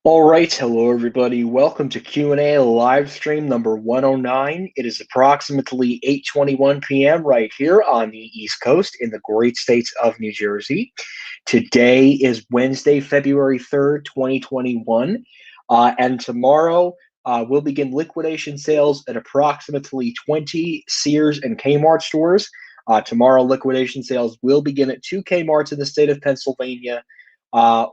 All right, hello everybody. Welcome to Q&A live stream number 109. It is approximately 8:21 p.m. right here on the East Coast in the great states of New Jersey. Today is Wednesday, February 3rd, 2021. And tomorrow we'll begin liquidation sales at approximately 20 Sears and Kmart stores. Tomorrow, liquidation sales will begin at two Kmarts in the state of Pennsylvania,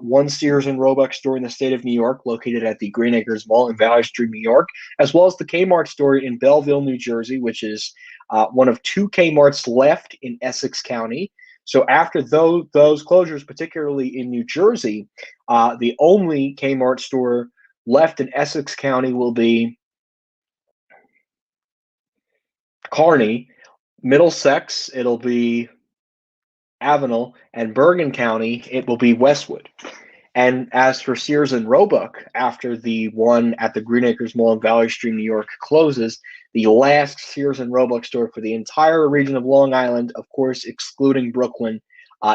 one Sears and Roebuck store in the state of New York, located at the Green Acres Mall in Valley Stream, New York, as well as the Kmart store in Belleville, New Jersey, which is one of two Kmarts left in Essex County. So after those closures, particularly in New Jersey, the only Kmart store left in Essex County will be Kearney. Middlesex, it'll be Avenel, and Bergen County, it will be Westwood. And as for Sears and Roebuck, after the one at the Green Acres Mall in Valley Stream, New York closes, the last Sears and Roebuck store for the entire region of Long Island, of course, excluding Brooklyn,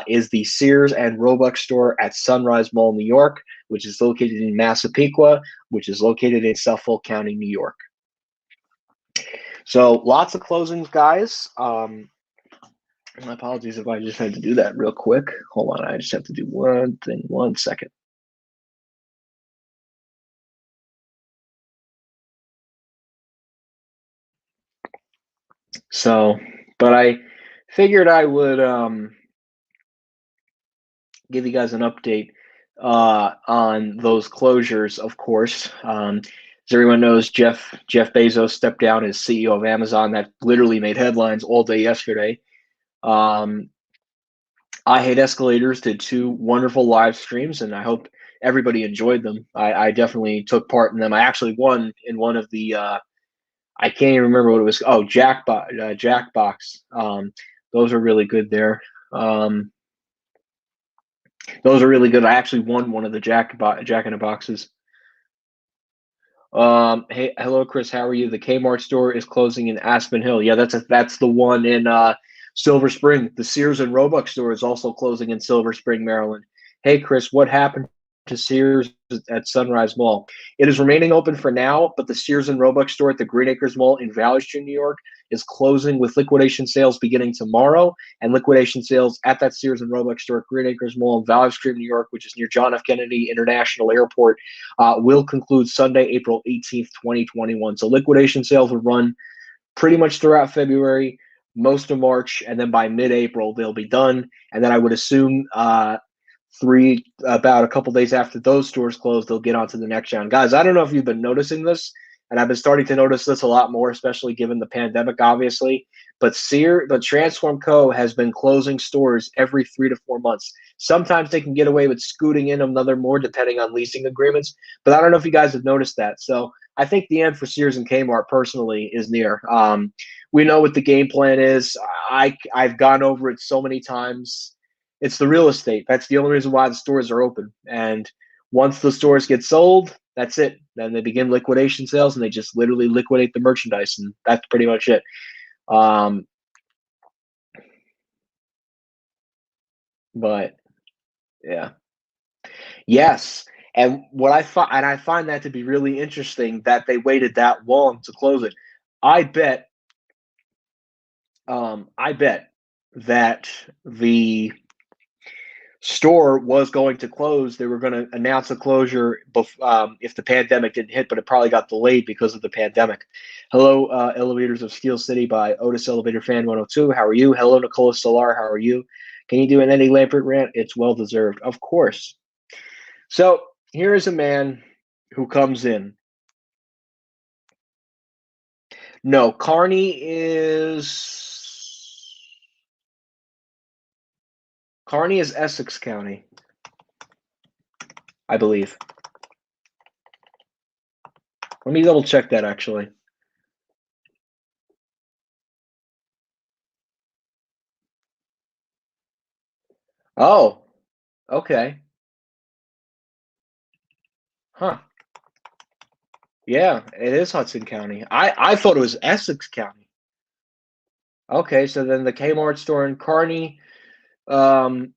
is the Sears and Roebuck store at Sunrise Mall, New York, which is located in Massapequa, which is located in Suffolk County, New York. So lots of closings, guys. My apologies if I just had to do that real quick. Hold on, I just have to do one thing, 1 second. So, but I figured I would give you guys an update on those closures, of course. As everyone knows, Jeff Bezos stepped down as CEO of Amazon. That literally made headlines all day yesterday. I Hate Escalators did two wonderful live streams, and I hope everybody enjoyed them. I definitely took part in them. I actually won in one of the I can't even remember what it was. Oh, Jackbox. Those are really good there. Those are really good. I actually won one of the Jack in the Boxes. Hey, hello, Chris. How are you? The Kmart store is closing in Aspen Hill. Yeah, that's the one in Silver Spring. The Sears and Roebuck store is also closing in Silver Spring, Maryland. Hey, Chris, what happened to Sears at Sunrise Mall? It is remaining open for now, but the Sears and Roebuck store at the Green Acres Mall in Valley Stream, New York, is closing with liquidation sales beginning tomorrow, and liquidation sales at that Sears and Roebuck store at Green Acres Mall in Valley Stream, New York, which is near John F. Kennedy International Airport, will conclude Sunday, April 18th, 2021. So liquidation sales will run pretty much throughout February, most of March, and then by mid-April they'll be done. And then I would assume about a couple days after those stores close, they'll get on to the next round. Guys, I don't know if you've been noticing this, and I've been starting to notice this a lot more, especially given the pandemic, obviously. But the Transform Co. has been closing stores every 3 to 4 months. Sometimes they can get away with scooting in another more, depending on leasing agreements. But I don't know if you guys have noticed that. So I think the end for Sears and Kmart personally is near. We know what the game plan is. I've gone over it so many times. It's the real estate. That's the only reason why the stores are open. And once the stores get sold, that's it. Then they begin liquidation sales, and they just literally liquidate the merchandise, and that's pretty much it. But yeah, yes. And I find that to be really interesting that they waited that long to close it. I bet, I bet that the store was going to close. They were going to announce a closure if the pandemic didn't hit, but it probably got delayed because of the pandemic. Hello, Elevators of Steel City by Otis Elevator Fan 102. How are you? Hello, Nicola Solar. How are you? Can you do an Eddie Lampert rant? It's well deserved. Of course. So here is a man who comes in. No, Kearney is Essex County, I believe. Let me double check that actually. Oh, okay. Huh. Yeah, it is Hudson County. I thought it was Essex County. Okay, so then the Kmart store in Kearney, in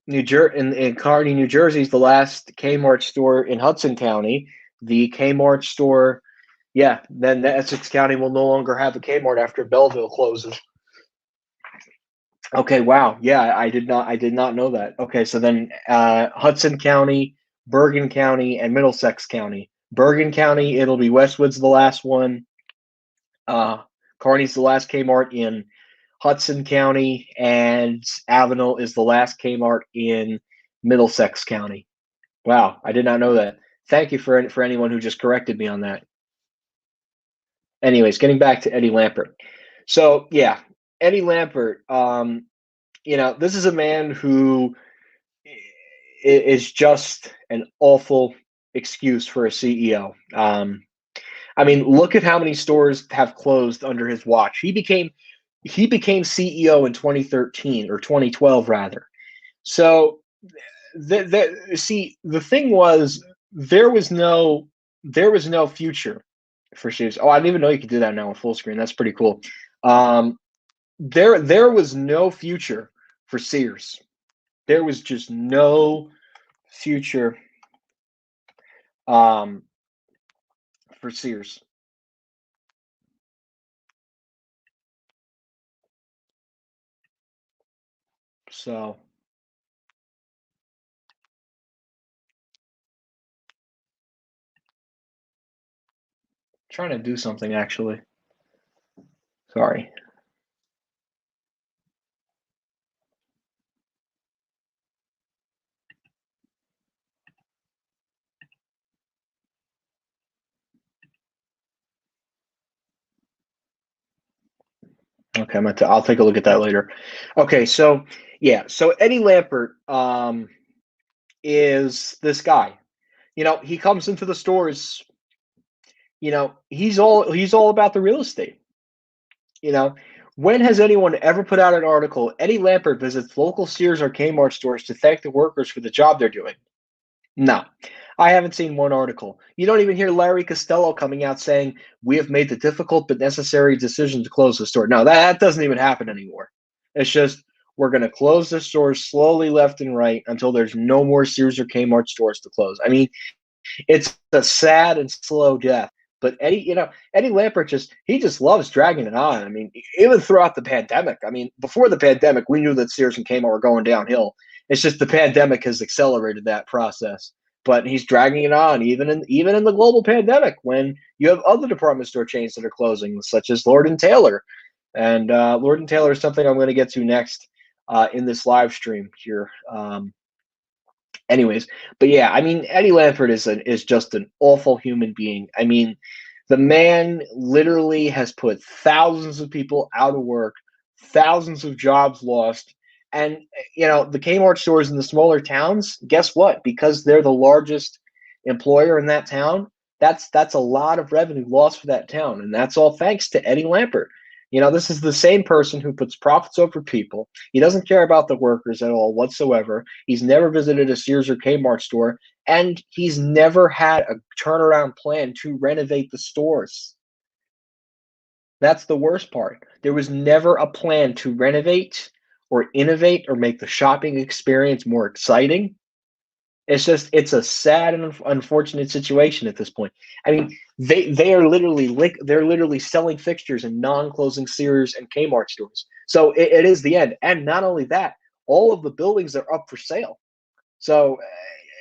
Kearney, New Jersey is the last Kmart store in Hudson County. the Kmart store. Yeah, then the Essex County will no longer have a Kmart after Belleville closes. Okay, wow. Yeah, I did not know that. Okay, so then Hudson County, Bergen County, and Middlesex County. Bergen County, it'll be Westwood's the last one. Uh, Kearney's the last Kmart in Hudson County, and Avenel is the last Kmart in Middlesex County. Wow, I did not know that. Thank you for anyone who just corrected me on that. Anyways, getting back to Eddie Lampert. So yeah, Eddie Lampert. This is a man who is just an awful excuse for a CEO. I mean, look at how many stores have closed under his watch. He became CEO in 2013 or 2012 rather. So the thing was there was no future for Sears. Oh, I didn't even know you could do that now with full screen. That's pretty cool. Um, there was no future for Sears. There was just no future um, for Sears. So trying to do something actually. Sorry. Okay, I'll take a look at that later. Okay, so yeah, so Eddie Lampert is this guy. He comes into the stores. He's all about the real estate. You know, when has anyone ever put out an article? Eddie Lampert visits local Sears or Kmart stores to thank the workers for the job they're doing. No, I haven't seen one article. You don't even hear Larry Costello coming out saying, "We have made the difficult but necessary decision to close the store." No, that doesn't even happen anymore. It's just, we're going to close the stores slowly left and right until there's no more Sears or Kmart stores to close. I mean, it's a sad and slow death. But Eddie Lampert he just loves dragging it on. I mean, even throughout the pandemic. I mean, before the pandemic, we knew that Sears and Kmart were going downhill. It's just the pandemic has accelerated that process. But he's dragging it on, even in the global pandemic, when you have other department store chains that are closing, such as Lord and Taylor. And Lord and Taylor is something I'm going to get to next in this live stream here. Anyways, but yeah, I mean, Eddie Lampert is just an awful human being. I mean, the man literally has put thousands of people out of work, thousands of jobs lost, and the Kmart stores in the smaller towns. Guess what? Because they're the largest employer in that town, that's a lot of revenue lost for that town, and that's all thanks to Eddie Lampert. This is the same person who puts profits over people. He doesn't care about the workers at all whatsoever. He's never visited a Sears or Kmart store, and he's never had a turnaround plan to renovate the stores. That's the worst part. There was never a plan to renovate or innovate or make the shopping experience more exciting. It's a sad and unfortunate situation at this point. I mean, they're literally selling fixtures in non-closing Sears and Kmart stores. So it is the end. And not only that, all of the buildings are up for sale. So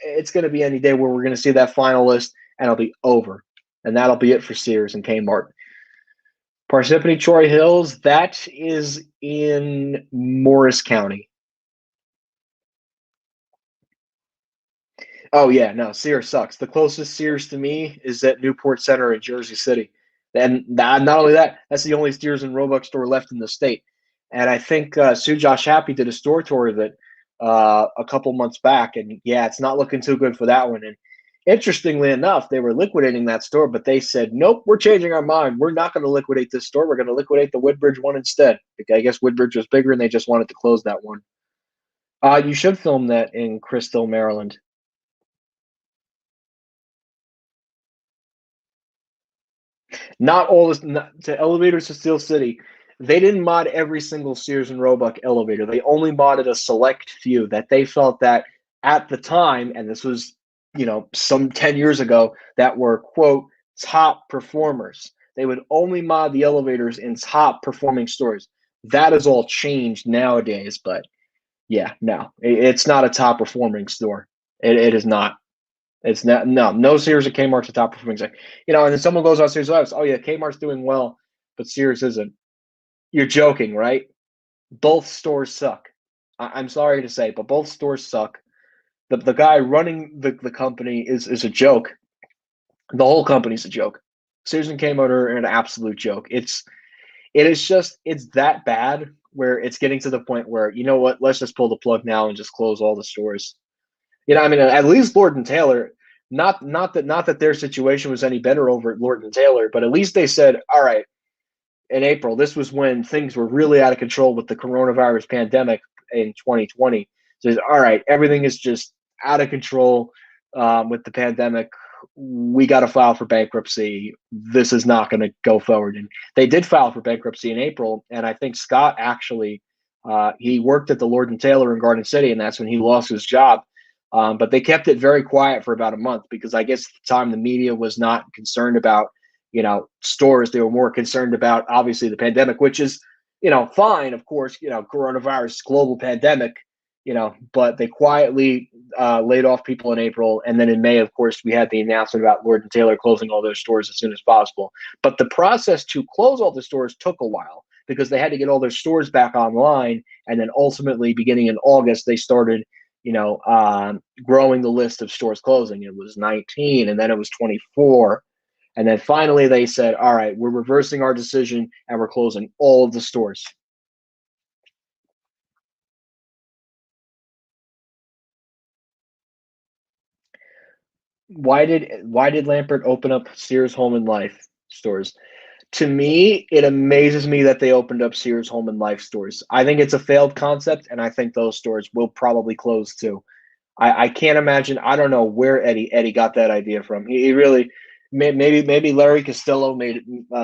it's going to be any day where we're going to see that final list, and it'll be over, and that'll be it for Sears and Kmart. Parsippany Troy Hills, that is in Morris County. Oh yeah, no, Sears sucks. The closest Sears to me is at Newport Center in Jersey City. And not only that, that's the only Sears and Roebuck store left in the state. And I think Sue Josh Happy did a store tour of it a couple months back, and yeah, it's not looking too good for that one. And interestingly enough, they were liquidating that store, but they said, "Nope, we're changing our mind. We're not going to liquidate this store. We're going to liquidate the Woodbridge one instead." I guess Woodbridge was bigger, and they just wanted to close that one. You should film that in Crystal, Maryland. Not all this to elevators to Steel City. They didn't mod every single Sears and Roebuck elevator. They only modded a select few that they felt that at the time, and this was some 10 years ago that were, quote, top performers. They would only mod the elevators in top performing stores. That has all changed nowadays, but yeah, no, it's not a top performing store. It is not. It's not. No Sears or Kmart's a top performing store. And then someone goes on Sears Lives. Oh yeah, Kmart's doing well, but Sears isn't. You're joking, right? Both stores suck. I'm sorry to say, but both stores suck. The guy running the company is a joke. The whole company's a joke. Sears and Kmart are an absolute joke. It's that bad where it's getting to the point where, you know what, let's just pull the plug now and just close all the stores. I mean, at least Lord and Taylor, not that their situation was any better over at Lord and Taylor, but at least they said, all right, in April, this was when things were really out of control with the coronavirus pandemic in 2020. So, all right, everything is just out of control with the pandemic. We got to file for bankruptcy. This is not going to go forward. And they did file for bankruptcy in April. And I think Scott actually, he worked at the Lord and Taylor in Garden City, and that's when he lost his job. But they kept it very quiet for about a month because I guess at the time the media was not concerned about stores. They were more concerned about obviously the pandemic, which is, fine, of course, coronavirus, global pandemic, but they quietly laid off people in April. And then in May, of course, we had the announcement about Lord and Taylor closing all those stores as soon as possible. But the process to close all the stores took a while because they had to get all their stores back online. And then ultimately, beginning in August, they started, growing the list of stores closing. It was 19, and then it was 24. And then finally they said, all right, we're reversing our decision and we're closing all of the stores. Why did Lampert open up Sears Home and Life stores? To me, it amazes me that they opened up Sears Home and Life stores. I think it's a failed concept, and I think those stores will probably close too. I can't imagine. I don't know where Eddie got that idea from. He really maybe Larry Costello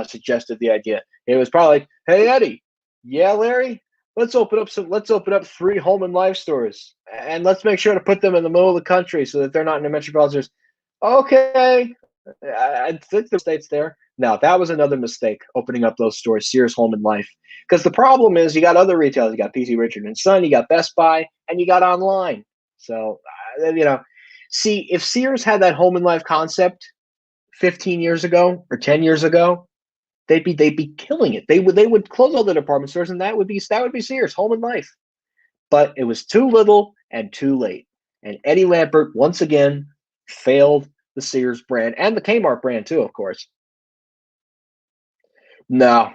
suggested the idea. It was probably like, hey Eddie, yeah Larry, let's open up 3 Home and Life stores, and let's make sure to put them in the middle of the country so that they're not in the metropolitan areas. Okay, I think the state's there. Now that was another mistake opening up those stores, Sears Home and Life, because the problem is you got other retailers. You got PC Richard and Son, you got Best Buy, and you got online. So, see, if Sears had that Home and Life concept 15 years ago or 10 years ago, they'd be killing it. They would close all the department stores, and that would be Sears Home and Life. But it was too little and too late. And Eddie Lampert once again failed the Sears brand and the Kmart brand too, of course. No,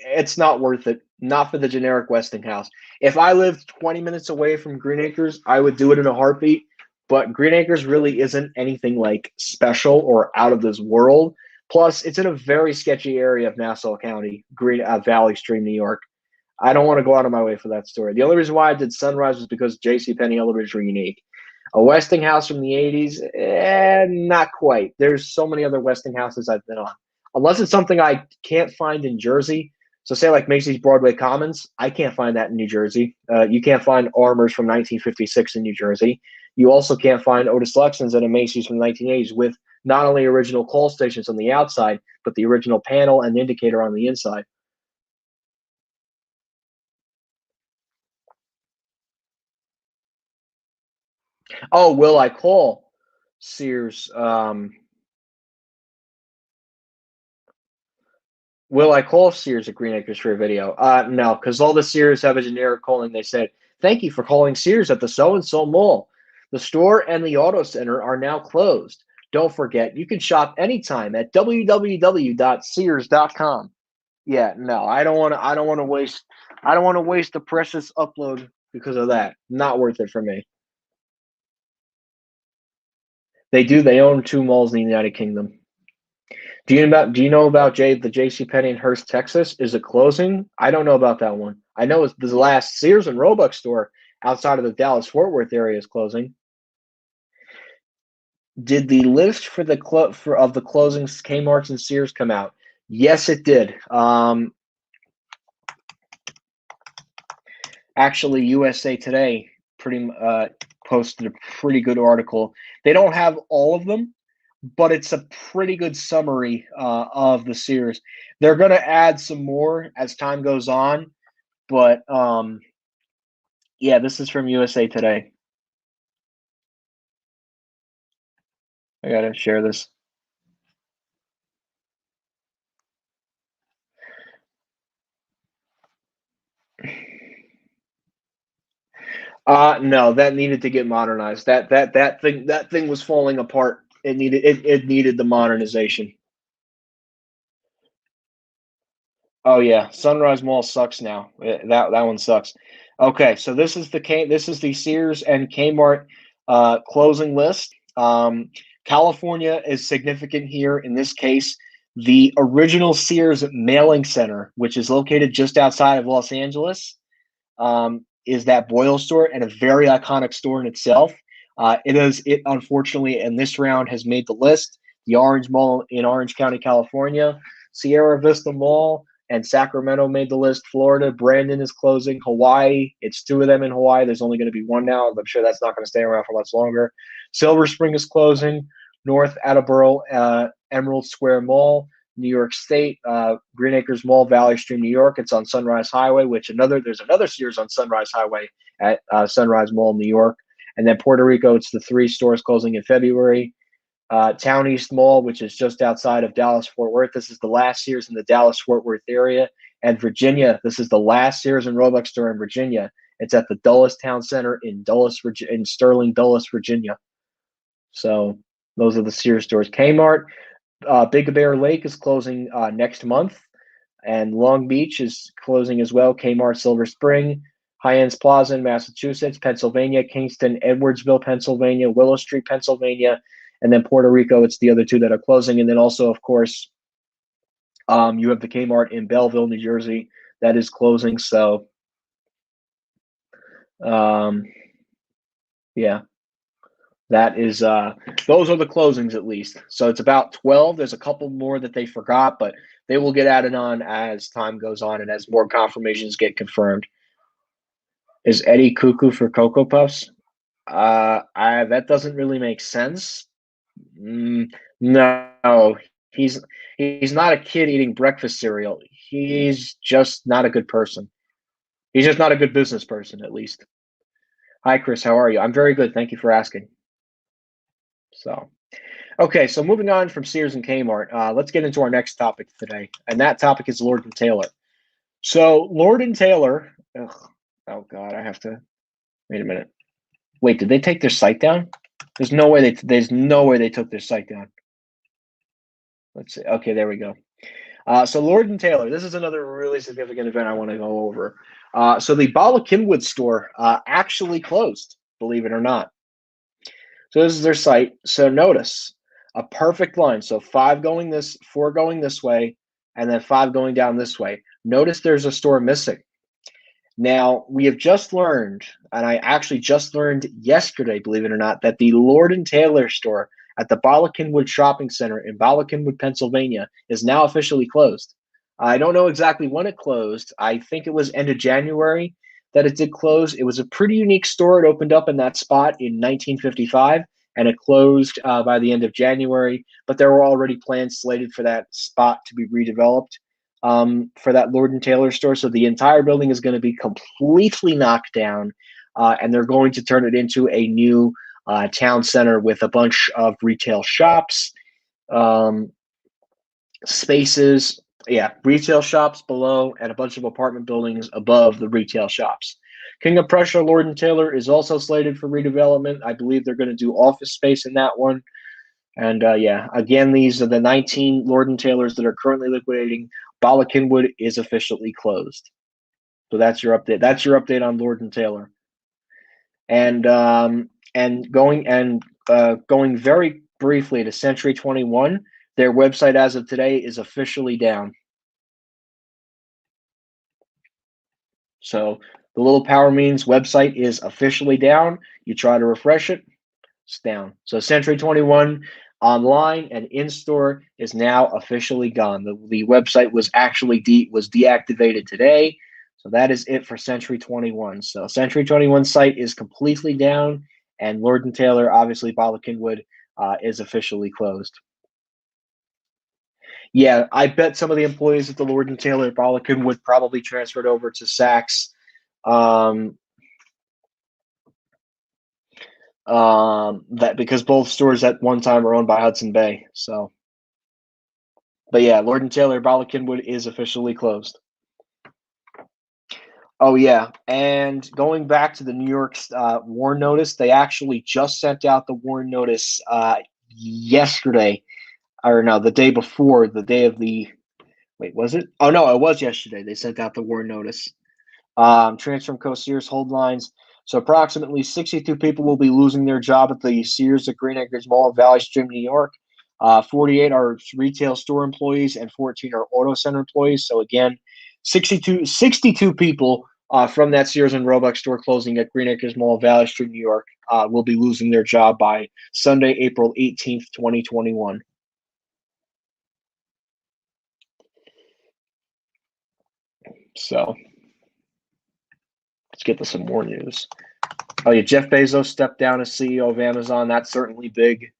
it's not worth it. Not for the generic Westinghouse. If I lived 20 minutes away from Green Acres, I would do it in a heartbeat. But Green Acres really isn't anything like special or out of this world. Plus, it's in a very sketchy area of Nassau County, Green Valley Stream, New York. I don't want to go out of my way for that story. The only reason why I did Sunrise was because JCPenney elevators were unique. A Westinghouse from the 80s, not quite. There's so many other Westinghouses I've been on. Unless it's something I can't find in Jersey. So say like Macy's Broadway Commons, I can't find that in New Jersey. You can't find Armors from 1956 in New Jersey. You also can't find Otis Lexons at a Macy's from the 1980s with not only original call stations on the outside, but the original panel and indicator on the inside. Oh, will I call Sears? Will I call Sears at Green Acres for a video? No, because all the Sears have a generic calling. They said, thank you for calling Sears at the so-and-so mall. The store and the auto center are now closed. Don't forget, you can shop anytime at www.sears.com. Yeah, no, I don't want to waste the precious upload because of that. Not worth it for me. They own 2 malls in the United Kingdom. Do you know about the J.C. Penney in Hurst, Texas? Is it closing? I don't know about that one. I know it's the last Sears and Roebuck store outside of the Dallas Fort Worth area is closing. Did the list for the of the closings Kmart's and Sears come out? Yes, it did. Actually, USA Today posted a pretty good article. They don't have all of them, but it's a pretty good summary of the Sears. They're going to add some more as time goes on, but yeah, this is from USA Today. I got to share this. No, that needed to get modernized. That thing was falling apart. It needed the modernization. Oh yeah, Sunrise Mall sucks now. That one sucks. Okay, so this is the Sears and Kmart closing list. California is significant here in this case. The original Sears mailing center, which is located just outside of Los Angeles, is that Boyle store, and a very iconic store in itself. It unfortunately in this round has made the list. The Orange Mall in Orange County, California, Sierra Vista Mall and Sacramento made the list. Florida, Brandon is closing. Hawaii, it's two of them in Hawaii. There's only going to be one now. I'm sure that's not going to stay around for much longer. Silver Spring is closing. North Attleboro, Emerald Square Mall. New York State, Green Acres Mall, Valley Stream, New York. It's on Sunrise Highway, there's another Sears on Sunrise Highway at Sunrise Mall, New York. And then Puerto Rico, it's the 3 stores closing in February. Town East Mall, which is just outside of Dallas-Fort Worth. This is the last Sears in the Dallas-Fort Worth area. And Virginia, this is the last Sears and Roebuck store in Virginia. It's at the Dulles Town Center in Sterling, Dulles, Virginia. So those are the Sears stores. Kmart, Big Bear Lake is closing next month, and Long Beach is closing as well. Kmart Silver Spring, High-Ends Plaza in Massachusetts, Pennsylvania, Kingston, Edwardsville, Pennsylvania, Willow Street, Pennsylvania, and then Puerto Rico. It's the other 2 that are closing. And then also, of course, you have the Kmart in Belleville, New Jersey, that is closing. So, yeah. That is those are the closings at least. So it's about 12. There's a couple more that they forgot, but they will get added on as time goes on and as more confirmations get confirmed. Is Eddie cuckoo for Cocoa Puffs? That doesn't really make sense. No, he's he's not a kid eating breakfast cereal. He's just not a good person. He's just not a good business person, at least. Hi, Chris. How are you? I'm very good. Thank you for asking. So, okay, so moving on from Sears and Kmart, let's get into our next topic today, and that topic is Lord and Taylor. So, Lord and Taylor. Oh God, I have to wait a minute. Wait, did they take their site down? There's no way they took their site down. Let's see. Okay, there we go. So Lord and Taylor, this is another really significant event I want to go over. So the Bala Cynwyd store actually closed, believe it or not. So this is their site. So notice a perfect line. So 4 going this way, and then 5 going down this way. Notice there's a store missing. Now, we have just learned, and I actually just learned yesterday, believe it or not, that the Lord and Taylor store at the Bala Cynwyd Shopping Center in Bala Cynwyd, Pennsylvania, is now officially closed. I don't know exactly when it closed. I think it was end of January that it did close. It was a pretty unique store. It opened up in that spot in 1955, and it closed by the end of January. But there were already plans slated for that spot to be redeveloped for that Lord and Taylor store. So the entire building is going to be completely knocked down, and they're going to turn it into a new town center with a bunch of retail shops, spaces. Yeah, retail shops below and a bunch of apartment buildings above the retail shops. King of Prussia, Lord and Taylor is also slated for redevelopment. I believe they're going to do office space in that one. And yeah, again, these are the 19 Lord and Taylors that are currently liquidating. Bala Cynwyd is officially closed. So that's your update. That's your update on Lord and Taylor. And going very briefly to Century 21, their website as of today is officially down. So the Little Power Means website is officially down. You try to refresh it, it's down. So Century 21 online and in store is now officially gone. The website was actually deactivated today. So that is it for Century 21. So Century 21 site is completely down, And Lord & Taylor, obviously, Bala Cynwyd, is officially closed. Yeah, I bet some of the employees at the Lord & Taylor Bala Cynwyd probably transferred over to Saks. That because both stores at one time were owned by Hudson Bay. So, but yeah, Lord & Taylor Bala Cynwyd is officially closed. Oh yeah, and going back to the New York warn notice, they actually just sent out the warn notice yesterday, or no, the day before, the day of the. Wait, was it? Oh no, it was yesterday. They sent out the warn notice. Transform Sears hold lines. So approximately 62 people will be losing their job at the Sears at Green Acres Mall in Valley Stream, New York. 48 are retail store employees and 14 are auto center employees. So again, 62 people from that Sears and Roebuck store closing at Green Acres Mall, Valley Stream, New York, will be losing their job by Sunday, April 18th, 2021. So let's get to some more news. Oh yeah, Jeff Bezos stepped down as CEO of Amazon. That's certainly big.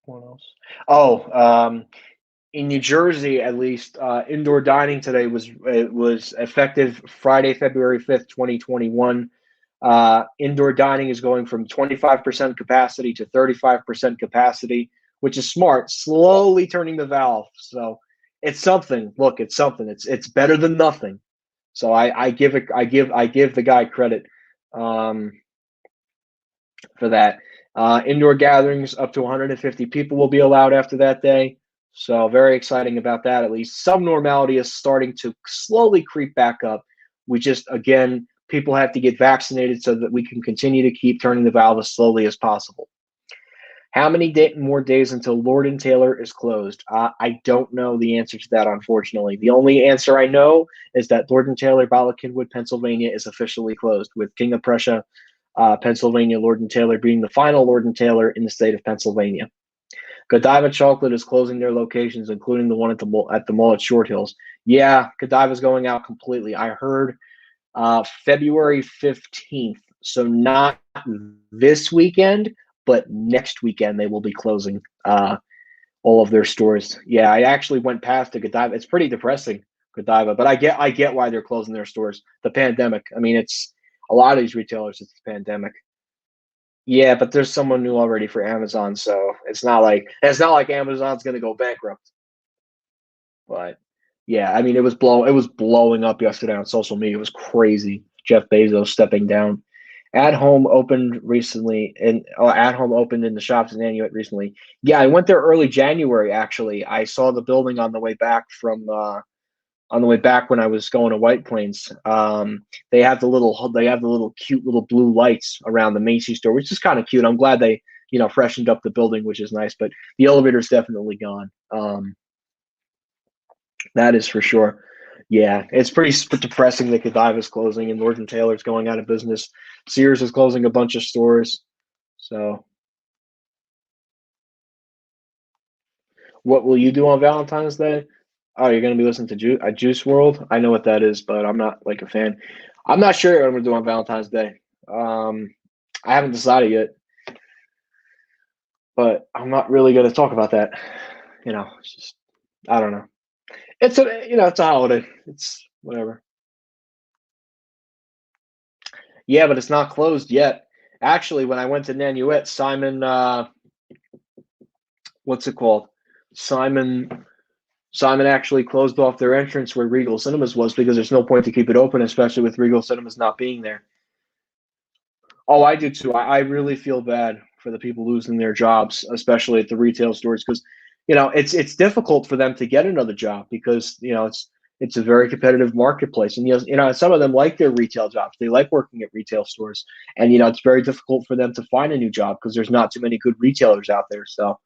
What else? Oh, in New Jersey, at least, indoor dining today was effective Friday, February 5th, 2021. Indoor dining is going from 25% capacity to 35% capacity, which is smart. Slowly turning the valve. So it's something. Look, it's something. It's better than nothing. So I give the guy credit for that. Indoor gatherings up to 150 people will be allowed after that day. So very exciting about that. At least some normality is starting to slowly creep back up. We just, again, people have to get vaccinated so that we can continue to keep turning the valve as slowly as possible. How many more days until Lord & Taylor is closed? I don't know the answer to that, unfortunately. The only answer I know is that Lord & Taylor, Bala Cynwyd, Pennsylvania, is officially closed, with King of Prussia, Pennsylvania, Lord & Taylor being the final Lord & Taylor in the state of Pennsylvania. Godiva Chocolate is closing their locations, including the one at the mall at Short Hills. Yeah, Godiva's going out completely. I heard February 15th, so not this weekend, but next weekend they will be closing all of their stores. Yeah, I actually went past the Godiva. It's pretty depressing, Godiva, but I get why they're closing their stores. The pandemic. I mean, it's a lot of these retailers. It's the pandemic. Yeah, but there's someone new already for Amazon, so it's not like Amazon's going to go bankrupt. But yeah, I mean, it was blowing up yesterday on social media. It was crazy. Jeff Bezos stepping down. At Home opened recently, and At Home opened in the shops in Nanuet recently. Yeah, I went there early January. Actually, I saw the building on the way back when I was going to White Plains. They have the little cute little blue lights around the Macy's store, which is kind of cute. I'm glad they freshened up the building, which is nice. But the elevator's definitely gone. That is for sure. Yeah, it's pretty depressing that Godiva's closing and Lord & Taylor's going out of business. Sears is closing a bunch of stores. So, what will you do on Valentine's Day? Oh, you're going to be listening to Juice World? I know what that is, but I'm not like a fan. I'm not sure what I'm going to do on Valentine's Day. I haven't decided yet, but I'm not really going to talk about that. It's just, I don't know. It's a holiday. It's whatever. Yeah, but it's not closed yet. Actually, when I went to Nanuet, Simon, what's it called? Simon actually closed off their entrance where Regal Cinemas was because there's no point to keep it open, especially with Regal Cinemas not being there. Oh, I do too. I really feel bad for the people losing their jobs, especially at the retail stores, because it's difficult for them to get another job because it's a very competitive marketplace, and some of them like their retail jobs. They like working at retail stores, and it's very difficult for them to find a new job because there's not too many good retailers out there. So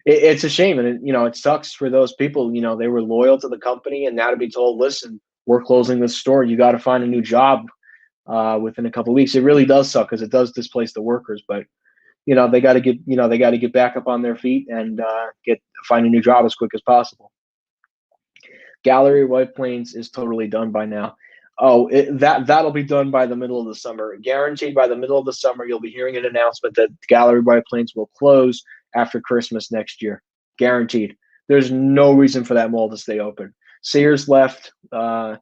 it's a shame, and it sucks for those people. They were loyal to the company, and now to be told, listen, we're closing this store. You got to find a new job within a couple of weeks. It really does suck because it does displace the workers, but they got to get back up on their feet and find a new job as quick as possible. Gallery White Plains is totally done by now. Oh, that'll be done by the middle of the summer. Guaranteed by the middle of the summer, you'll be hearing an announcement that Gallery White Plains will close after Christmas next year. Guaranteed. There's no reason for that mall to stay open. Sears left. When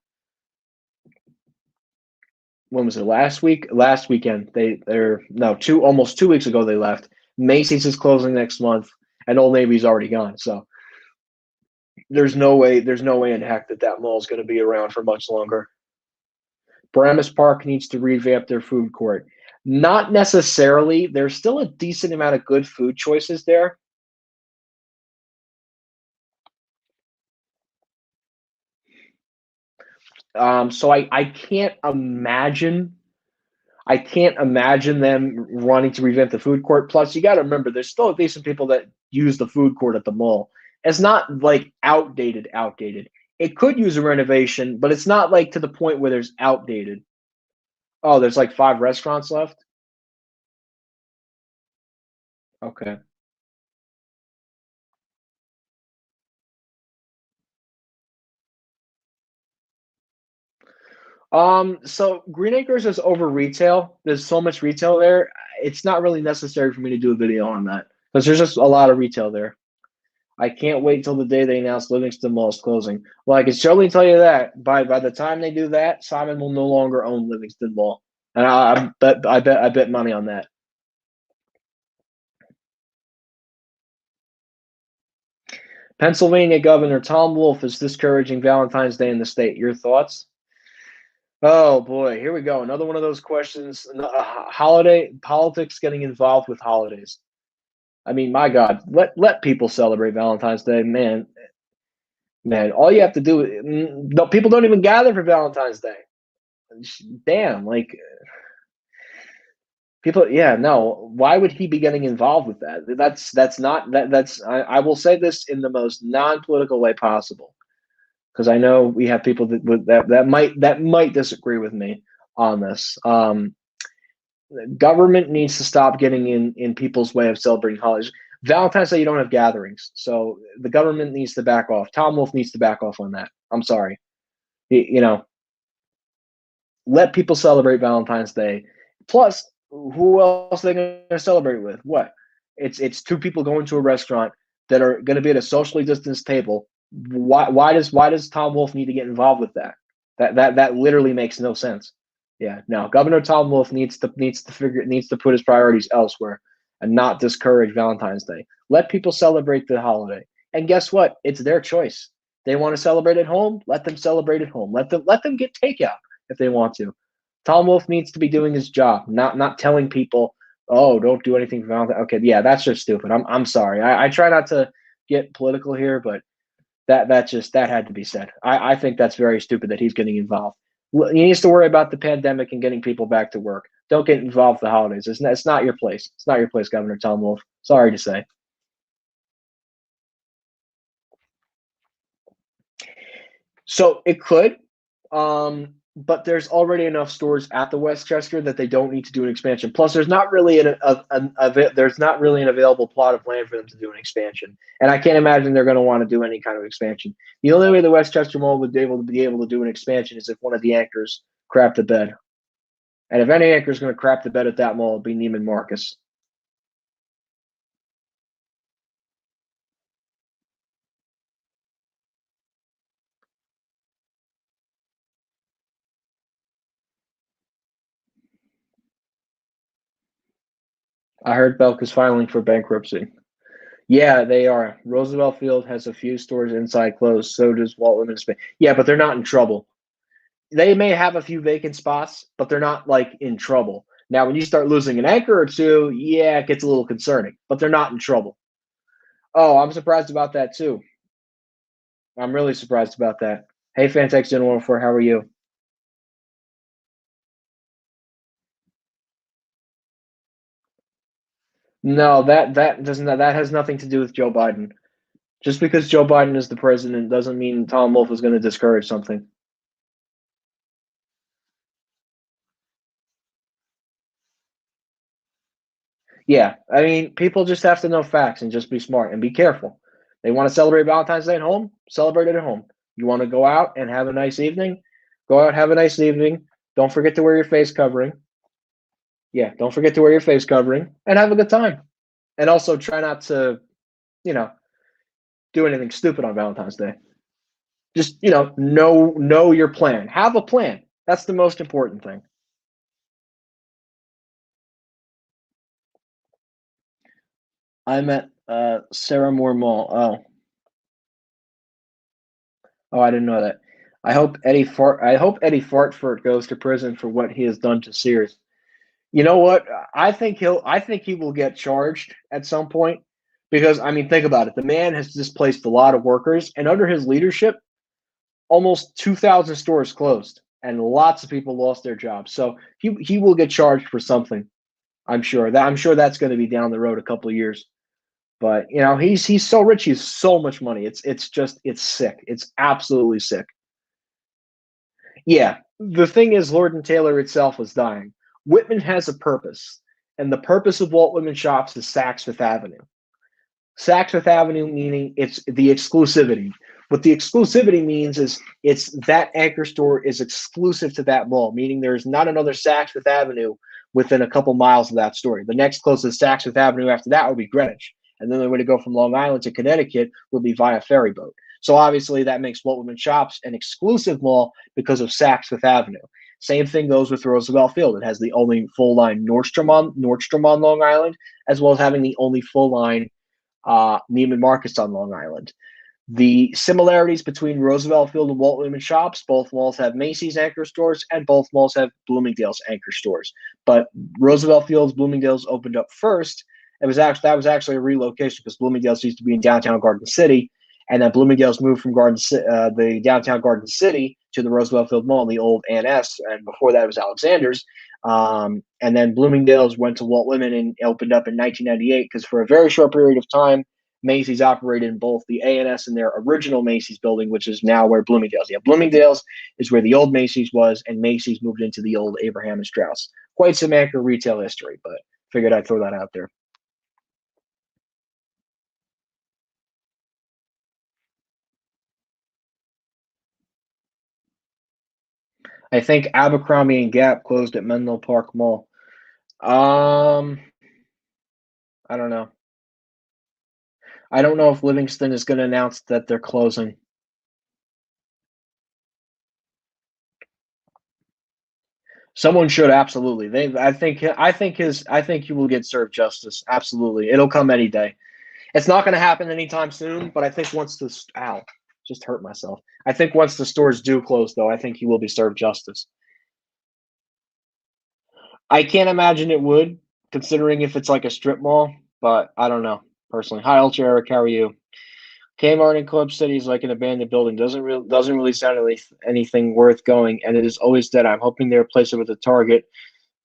was it? Last week? Last weekend. They're no almost 2 weeks ago they left. Macy's is closing next month, and Old Navy's already gone. So there's no way in heck that mall is going to be around for much longer. Paramus Park needs to revamp their food court. Not necessarily. There's still a decent amount of good food choices there. So I can't imagine them wanting to revamp the food court. Plus, you got to remember, there's still decent people that use the food court at the mall. It's not like outdated. It could use a renovation, but it's not like to the point where there's outdated. Oh, there's like 5 restaurants left? Okay. So Green Acres is over retail. There's so much retail there. It's not really necessary for me to do a video on that because there's just a lot of retail there. I can't wait till the day they announce Livingston Mall is closing. Well, I can certainly tell you that by the time they do that, Simon will no longer own Livingston Mall, and I bet money on that. Pennsylvania Governor Tom Wolf is discouraging Valentine's Day in the state. Your thoughts? Oh boy, here we go. Another one of those questions. Holiday politics getting involved with holidays. I mean, my God, let people celebrate Valentine's Day, man. Man, all you have to do. No, people don't even gather for Valentine's Day. Damn, like people. Yeah, no. Why would he be getting involved with that? That's not that. That's I will say this in the most non-political way possible, because I know we have people that might disagree with me on this. Government needs to stop getting in people's way of celebrating holidays. Valentine's Day, you don't have gatherings, so the government needs to back off. Tom Wolf needs to back off on that. I'm sorry, you know, let people celebrate Valentine's Day. Plus, who else are they going to celebrate with? What? It's 2 people going to a restaurant that are going to be at a socially distanced table. Why does Tom Wolf need to get involved with that? That literally makes no sense. Yeah, no. Governor Tom Wolf needs to put his priorities elsewhere and not discourage Valentine's Day. Let people celebrate the holiday. And guess what? It's their choice. They want to celebrate at home, let them celebrate at home. Let them get takeout if they want to. Tom Wolf needs to be doing his job, not telling people, "Oh, don't do anything for Valentine's." Okay, yeah, that's just stupid. I'm sorry. I try not to get political here, but that had to be said. I think that's very stupid that he's getting involved. He needs to worry about the pandemic and getting people back to work. Don't get involved with the holidays. It's not your place. It's not your place, Governor Tom Wolf. Sorry to say. So it could, but there's already enough stores at the Westchester that they don't need to do an expansion. Plus, there's not really there's not really an available plot of land for them to do an expansion, and I can't imagine they're going to want to do any kind of expansion. The only way the Westchester Mall would be able to do an expansion is if one of the anchors crapped the bed, and if any anchor is going to crap the bed at that mall, it'd be Neiman Marcus. I heard Belk is filing for bankruptcy. Yeah, they are. Roosevelt Field has a few stores inside closed. So does Walt Whitman Space. Yeah, but they're not in trouble. They may have a few vacant spots, but they're not like in trouble. Now, when you start losing an anchor or two, yeah, it gets a little concerning, but they're not in trouble. Oh, I'm surprised about that too. I'm really surprised about that. Hey, Fantex General 4, how are you? No, that has nothing to do with Joe Biden. Just because Joe Biden is the president doesn't mean Tom Wolf is going to discourage something. Yeah, I mean, people just have to know facts and just be smart and be careful. They want to celebrate Valentine's Day at home, celebrate it at home. You want to go out and have a nice evening? Go out, have a nice evening. Don't forget to wear your face covering. Yeah, don't forget to wear your face covering and have a good time. And also try not to, you know, do anything stupid on Valentine's Day. Just, know your plan. Have a plan. That's the most important thing. I'm at Sarah Moore Mall. Oh, I didn't know that. I hope Eddie Fartfurt goes to prison for what he has done to Sears. You know what? I think he will get charged at some point because I mean, think about it. The man has displaced a lot of workers, and under his leadership, almost 2,000 stores closed, and lots of people lost their jobs. So he will get charged for something. I'm sure that's going to be down the road a couple of years. But he's so rich. He's so much money. It's sick. It's absolutely sick. Yeah, the thing is, Lord and Taylor itself was dying. Whitman has a purpose, and the purpose of Walt Whitman Shops is Saks Fifth Avenue. Saks Fifth Avenue meaning it's the exclusivity. What the exclusivity means is it's that anchor store is exclusive to that mall, meaning there's not another Saks Fifth Avenue within a couple miles of that store. The next closest Saks Fifth Avenue after that would be Greenwich. And then the way to go from Long Island to Connecticut would be via ferry boat. So obviously that makes Walt Whitman Shops an exclusive mall because of Saks Fifth Avenue. Same thing goes with Roosevelt Field. It has the only full line Nordstrom on Long Island, as well as having the only full line Neiman Marcus on Long Island. The similarities between Roosevelt Field and Walt Whitman Shops, both malls have Macy's anchor stores and both malls have Bloomingdale's anchor stores. But Roosevelt Field's Bloomingdale's opened up first. That was actually a relocation because Bloomingdale's used to be in downtown Garden City, and then Bloomingdale's moved from the downtown Garden City to the Roosevelt Field Mall, the old A&S, and before that it was Alexander's. And then Bloomingdale's went to Walt Whitman and opened up in 1998 because for a very short period of time, Macy's operated in both the A&S and their original Macy's building, which is now where Bloomingdale's. Yeah, Bloomingdale's is where the old Macy's was, and Macy's moved into the old Abraham and Straus. Quite some anchor retail history, but figured I'd throw that out there. I think Abercrombie and Gap closed at Menlo Park Mall. Um, I don't know. I don't know if Livingston is going to announce that they're closing. Someone should absolutely. I think he will get served justice. Absolutely, it'll come any day. It's not going to happen anytime soon, but I think once the just hurt myself. I think once the stores do close, though, I think he will be served justice. I can't imagine it would, considering if it's like a strip mall, but I don't know personally. Hi, Ultra Eric, how are you? Kmart in Club City is like an abandoned building. Doesn't really sound like anything worth going, and it is always dead. I'm hoping they replace it with a Target.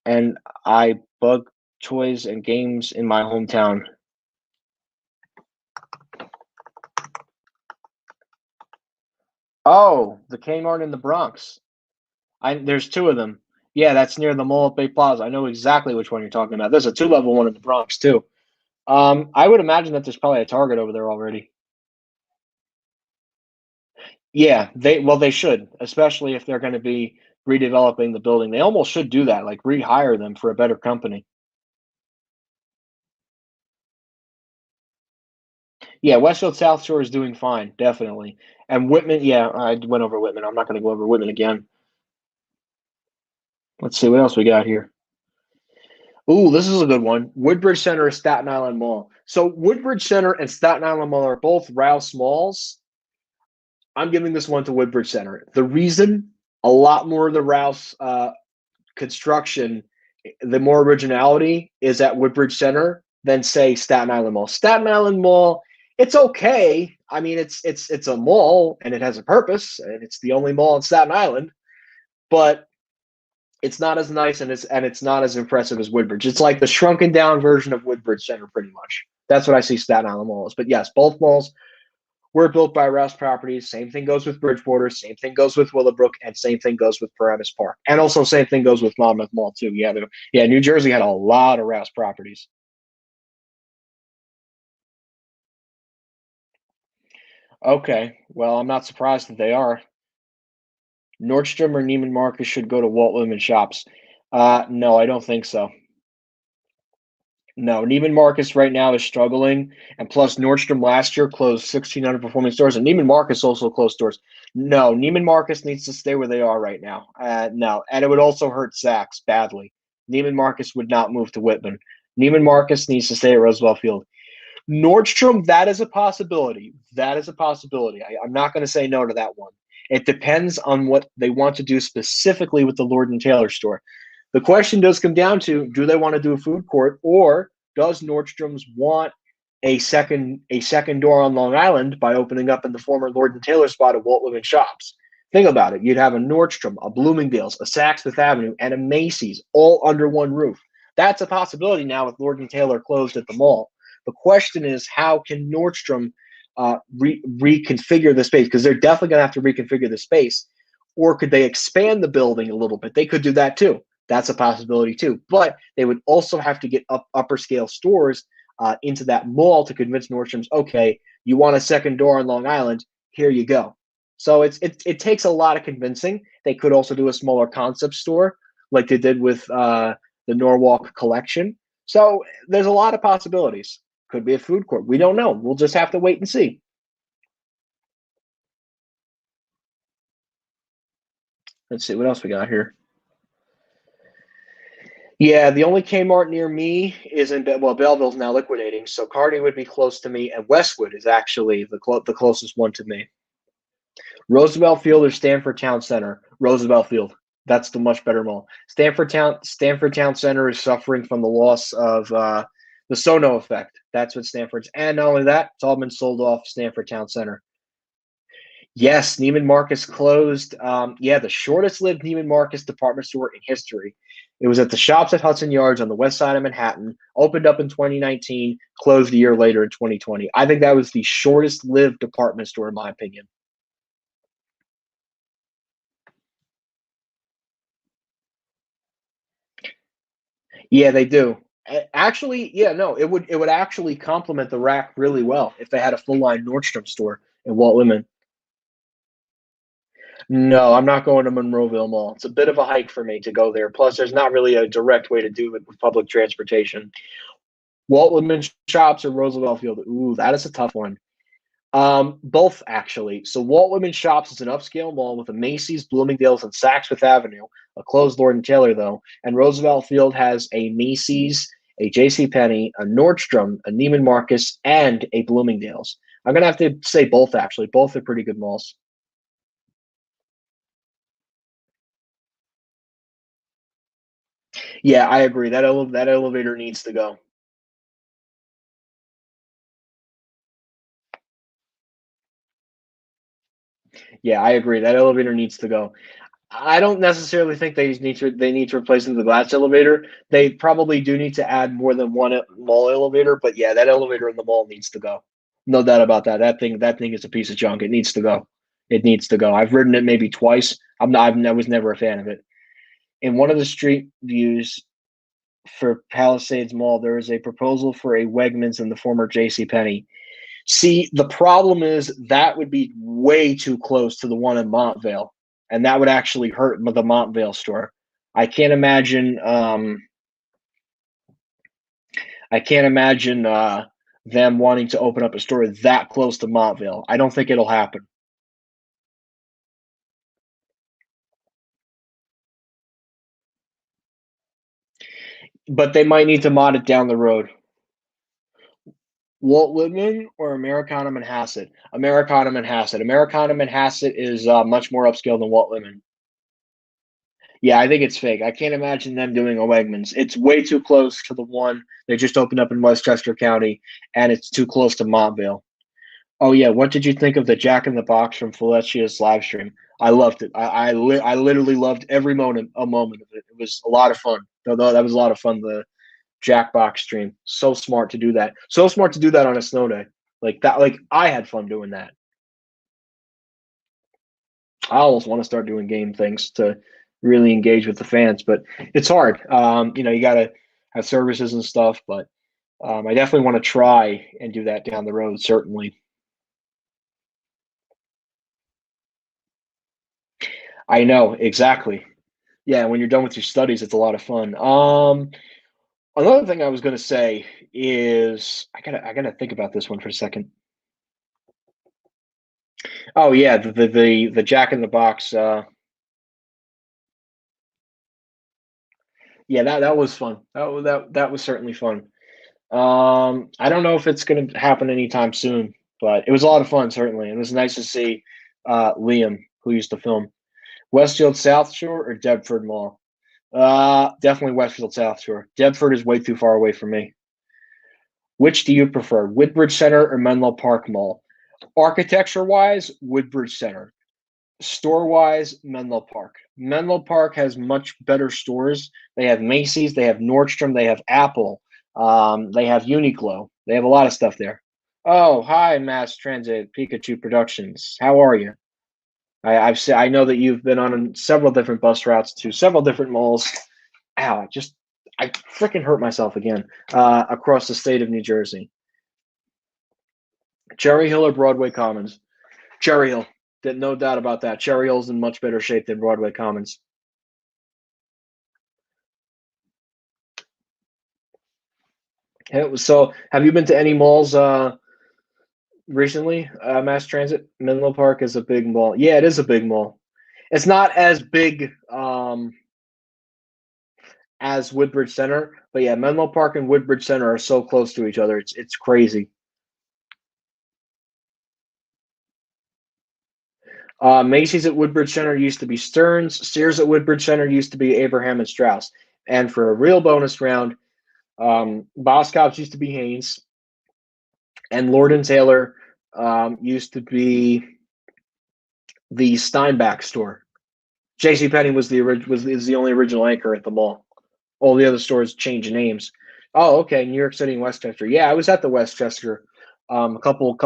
And I bug toys and games in my hometown. Oh, the Kmart in the Bronx. There's two of them. Yeah, that's near the Mall at Bay Plaza. I know exactly which one you're talking about. There's a two-level one in the Bronx too. I would imagine that there's probably a Target over there already. Yeah, they should, especially if they're going to be redeveloping the building. They almost should do that, like rehire them for a better company. Yeah, Westfield South Shore is doing fine, definitely. And Whitman, yeah, I went over Whitman. I'm not going to go over Whitman again. Let's see what else we got here. Ooh, this is a good one. Woodbridge Center or Staten Island Mall. So Woodbridge Center and Staten Island Mall are both Rouse malls. I'm giving this one to Woodbridge Center. The reason, a lot more of the Rouse construction, the more originality is at Woodbridge Center than say Staten Island Mall. Staten Island Mall, it's okay. I mean, it's a mall and it has a purpose, and it's the only mall in Staten Island, but it's not as nice and it's not as impressive as Woodbridge. It's like the shrunken down version of Woodbridge Center, pretty much. That's what I see Staten Island Mall as. But yes, both malls were built by Rouse Properties. Same thing goes with Bridgewater. Same thing goes with Willowbrook, and same thing goes with Paramus Park. And also, same thing goes with Monmouth Mall too. Yeah, New Jersey had a lot of Rouse Properties. Okay. Well, I'm not surprised that they are. Nordstrom or Neiman Marcus should go to Walt Whitman shops. No, I don't think so. No, Neiman Marcus right now is struggling, and plus Nordstrom last year closed 16 underperforming stores, and Neiman Marcus also closed stores. No, Neiman Marcus needs to stay where they are right now. No, and it would also hurt Saks badly. Neiman Marcus would not move to Whitman. Neiman Marcus needs to stay at Roosevelt Field. Nordstrom, that is a possibility. That is a possibility. I'm not going to say no to that one. It depends on what they want to do specifically with the Lord and Taylor store. The question does come down to, do they want to do a food court, or does Nordstrom's want a second door on Long Island by opening up in the former Lord and Taylor spot at Walt Whitman Shops? Think about it. You'd have a Nordstrom, a Bloomingdale's, a Saks Fifth Avenue, and a Macy's all under one roof. That's a possibility now with Lord and Taylor closed at the mall. The question is, how can Nordstrom reconfigure the space? Because they're definitely going to have to reconfigure the space. Or could they expand the building a little bit? They could do that too. That's a possibility too. But they would also have to get upper scale stores into that mall to convince Nordstrom's, okay, you want a second door on Long Island? Here you go. So it takes a lot of convincing. They could also do a smaller concept store like they did with the Norwalk collection. So there's a lot of possibilities. Could be a food court. We don't know. We'll just have to wait and see. Let's see what else we got here. Yeah, the only Kmart near me is in Belleville's now liquidating, so Kearney would be close to me, and Westwood is actually the closest one to me. Roosevelt Field or Stanford Town Center? Roosevelt Field. That's the much better mall. Stanford Town Center is suffering from the loss of the Sono effect. That's what Stanford's, and not only that, it's all been sold off Stanford Town Center. Yes, Neiman Marcus closed. Yeah, the shortest lived Neiman Marcus department store in history. It was at the Shops at Hudson Yards on the west side of Manhattan, opened up in 2019, closed a year later in 2020. I think that was the shortest lived department store, in my opinion. Yeah, they do. Actually, yeah, no, it would actually complement the rack really well if they had a full line Nordstrom store in Walt Whitman. No, I'm not going to Monroeville Mall. It's a bit of a hike for me to go there. Plus, there's not really a direct way to do it with public transportation. Walt Whitman Shops or Roosevelt Field? Ooh, that is a tough one. Both actually. So Walt Whitman Shops is an upscale mall with a Macy's, Bloomingdale's, and Saks Fifth Avenue, a closed Lord and Taylor though. And Roosevelt Field has a Macy's, a J.C. Penney, a Nordstrom, a Neiman Marcus, and a Bloomingdale's. I'm gonna have to say both actually. Both are pretty good malls. Yeah, I agree. That elevator needs to go. Yeah, I agree. That elevator needs to go. I don't necessarily think they need to replace the glass elevator. They probably do need to add more than one mall elevator, but yeah, that elevator in the mall needs to go. No doubt about that. That thing is a piece of junk. It needs to go. It needs to go. I've ridden it maybe twice. I was never a fan of it. In one of the street views for Palisades Mall, there is a proposal for a Wegmans in the former J.C. Penney. See, the problem is that would be way too close to the one in Montvale, and that would actually hurt the Montvale store. I can't imagine. I can't imagine them wanting to open up a store that close to Montvale. I don't think it'll happen. But they might need to mod it down the road. Walt Whitman or Americana Manhasset? Americana Manhasset. Americana Manhasset is much more upscale than Walt Whitman. Yeah, I think it's fake. I can't imagine them doing a Wegmans. It's way too close to the one they just opened up in Westchester County, and it's too close to Montvale. Oh yeah, what did you think of the Jack in the Box from Felicia's live stream? I loved it. I literally loved every moment of it. It was a lot of fun. Though that was a lot of fun. The Jack Box stream. So smart to do that. So smart to do that on a snow day. Like that. Like I had fun doing that. I almost want to start doing game things to really engage with the fans, but it's hard. You got to have services and stuff, but I definitely want to try and do that down the road. Certainly. I know exactly. Yeah, when you're done with your studies, it's a lot of fun. Another thing I was gonna say is I gotta think about this one for a second. Oh yeah, the Jack in the Box. Yeah, that was fun. That was certainly fun. I don't know if it's gonna happen anytime soon, but it was a lot of fun certainly. It was nice to see Liam, who used to film Westfield South Shore or Deptford Mall. Definitely Westfield South Shore. Deptford is way too far away from me. Which do you prefer, Woodbridge Center or Menlo Park Mall? Architecture wise, Woodbridge Center. Store wise, Menlo Park. Menlo Park has much better stores. They have Macy's, they have Nordstrom, they have Apple, they have Uniqlo. They have a lot of stuff there. Oh, hi, Mass Transit Pikachu Productions. How are you? I know that you've been on several different bus routes to several different malls. Ow, I freaking hurt myself again. Across the state of New Jersey. Cherry Hill or Broadway Commons? Cherry Hill. No doubt about that. Cherry Hill's in much better shape than Broadway Commons. So, have you been to any malls recently? Mass Transit. Menlo Park is a big mall. Yeah, it is a big mall. It's not as big as Woodbridge Center, but yeah, Menlo Park and Woodbridge Center are so close to each other. It's crazy. Macy's at Woodbridge Center used to be Stearns. Sears at Woodbridge Center used to be Abraham and Strauss. And for a real bonus round, Boscov's used to be Haynes, and Lord and Taylor used to be the Steinbach store. J.C. Penney was is the only original anchor at the mall. All the other stores changed names. Oh, okay, New York City and Westchester. Yeah, I was at the Westchester a couple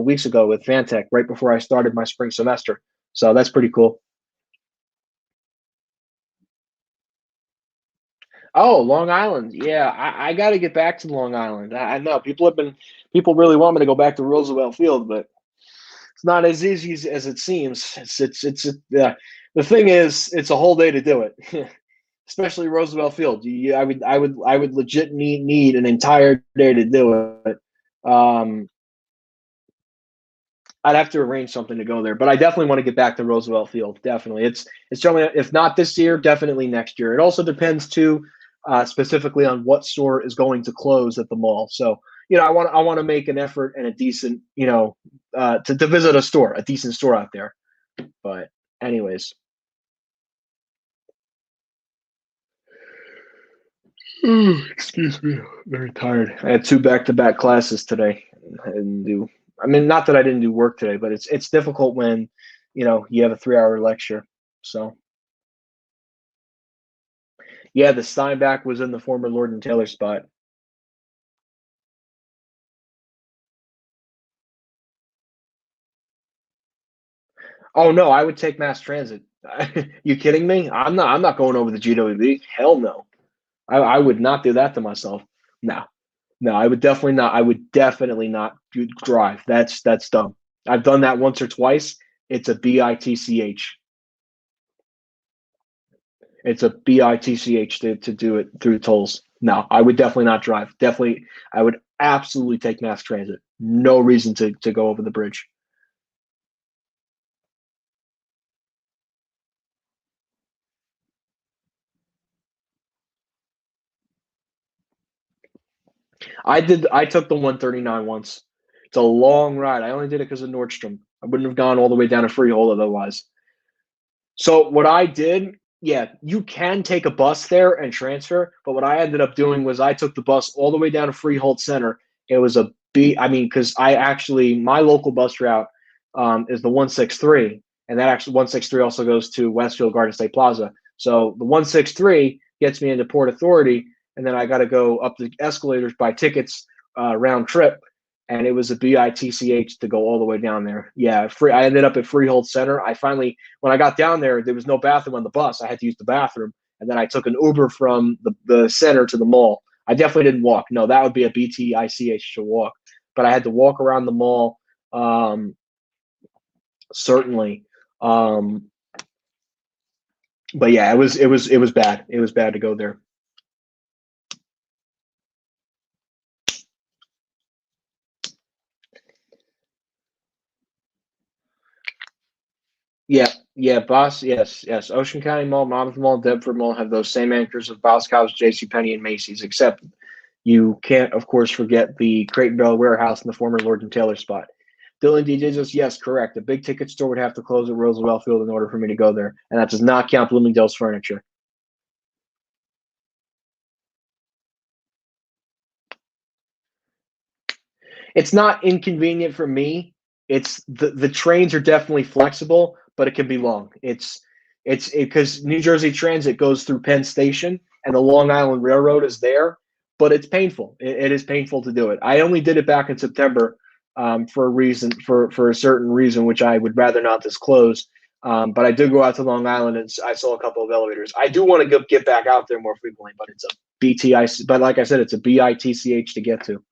weeks ago with Fantech right before I started my spring semester. So that's pretty cool. Oh, Long Island. Yeah, I got to get back to Long Island. I know people really want me to go back to Roosevelt Field, but it's not as easy as it seems. The thing is, it's a whole day to do it, especially Roosevelt Field. I would legit need an entire day to do it. Um, I'd have to arrange something to go there, but I definitely want to get back to Roosevelt Field. Definitely, it's certainly, if not this year, definitely next year. It also depends too, specifically on what store is going to close at the mall. So I want to make an effort and a decent to visit a decent store out there. But anyways, excuse me, very tired. I had two back-to-back classes today. I didn't do. I mean, not that I didn't do work today, but it's difficult when you have a 3 hour lecture. So yeah, the Steinbach was in the former Lord and Taylor spot. Oh no, I would take mass transit. You kidding me? I'm not going over the GWB. Hell no. I would not do that to myself. No. No, I would definitely not. I would definitely not drive. That's dumb. I've done that once or twice. It's a bitch. It's a bitch to do it through tolls. No, I would definitely not drive. Definitely, I would absolutely take mass transit. No reason to go over the bridge. I took the 139 once. It's a long ride. I only did it because of Nordstrom. I wouldn't have gone all the way down to Freehold otherwise. So what I did, yeah, you can take a bus there and transfer, but what I ended up doing was I took the bus all the way down to Freehold Center. It was a B, I mean, because my local bus route is the 163, and that actually 163 also goes to Westfield Garden State Plaza. So the 163 gets me into Port Authority, and then I got to go up the escalators, buy tickets round trip, and it was a bitch to go all the way down there. Yeah, free. I ended up at Freehold Center. When I got down there was no bathroom on the bus. I had to use the bathroom, and then I took an Uber from the center to the mall. I definitely didn't walk. No, that would be a BTICH to walk, but I had to walk around the mall. Certainly. Um, But yeah, it was bad. It was bad to go there. Yeah, yeah, Boss. Yes, yes. Ocean County Mall, Monmouth Mall, Deptford Mall have those same anchors of Boscov's, J.C. Penney, and Macy's, except you can't, of course, forget the Crate Bell warehouse and the former Lord and Taylor spot. Dylan DJs, yes, correct. A big ticket store would have to close at Roosevelt Field in order for me to go there, and that does not count Bloomingdale's furniture. It's not inconvenient for me. It's the trains are definitely flexible, but it can be long. It's because New Jersey Transit goes through Penn Station and the Long Island Railroad is there, but it's painful. It is painful to do it. I only did it back in September for a reason, for a certain reason, which I would rather not disclose. But I did go out to Long Island and I saw a couple of elevators. I do want to get back out there more frequently, but it's a BTI. But like I said, it's a BITCH to get to.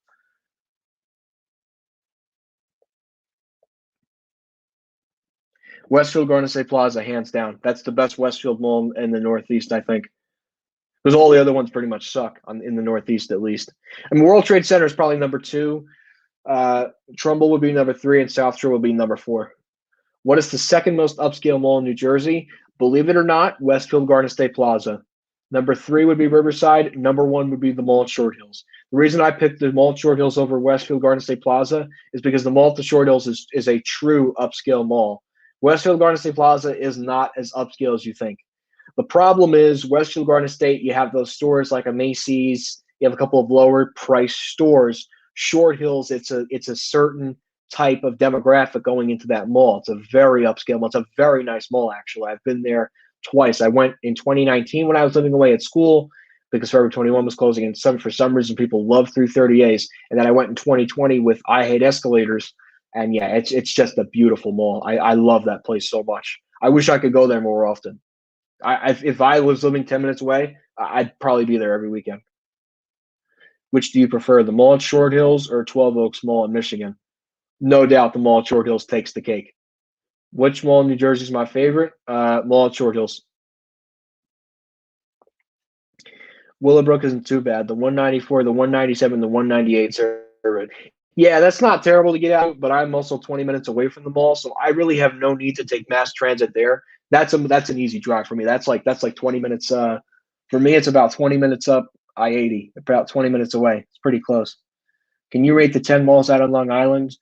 Westfield Garden State Plaza, hands down. That's the best Westfield mall in the Northeast, I think. Because all the other ones pretty much suck in the Northeast, at least. I mean, World Trade Center is probably number two. Trumbull would be number three, and South Shore would be number four. What is the second most upscale mall in New Jersey? Believe it or not, Westfield Garden State Plaza. Number three would be Riverside. Number one would be the Mall at Short Hills. The reason I picked the Mall at Short Hills over Westfield Garden State Plaza is because the Mall at Short Hills is a true upscale mall. Westfield Garden State Plaza is not as upscale as you think. The problem is Westfield Garden State, you have those stores like a Macy's, you have a couple of lower price stores. Short Hills, it's a certain type of demographic going into that mall. It's a very upscale mall. It's a very nice mall, actually. I've been there twice. I went in 2019 when I was living away at school because Forever 21 was closing, and for some reason people love 330As. And then I went in 2020 with I Hate Escalators, and yeah, it's just a beautiful mall. I love that place so much. I wish I could go there more often. If I was living 10 minutes away, I'd probably be there every weekend. Which do you prefer, the mall at Short Hills or 12 Oaks Mall in Michigan? No doubt the mall at Short Hills takes the cake. Which mall in New Jersey is my favorite? Mall at Short Hills. Willowbrook isn't too bad. The 194, the 197, the 198 are. Yeah, that's not terrible to get out, but I'm also 20 minutes away from the mall, so I really have no need to take mass transit there. That's an easy drive for me. That's like 20 minutes. For me, it's about 20 minutes up I-80, about 20 minutes away. It's pretty close. Can you rate the 10 malls out on Long Island?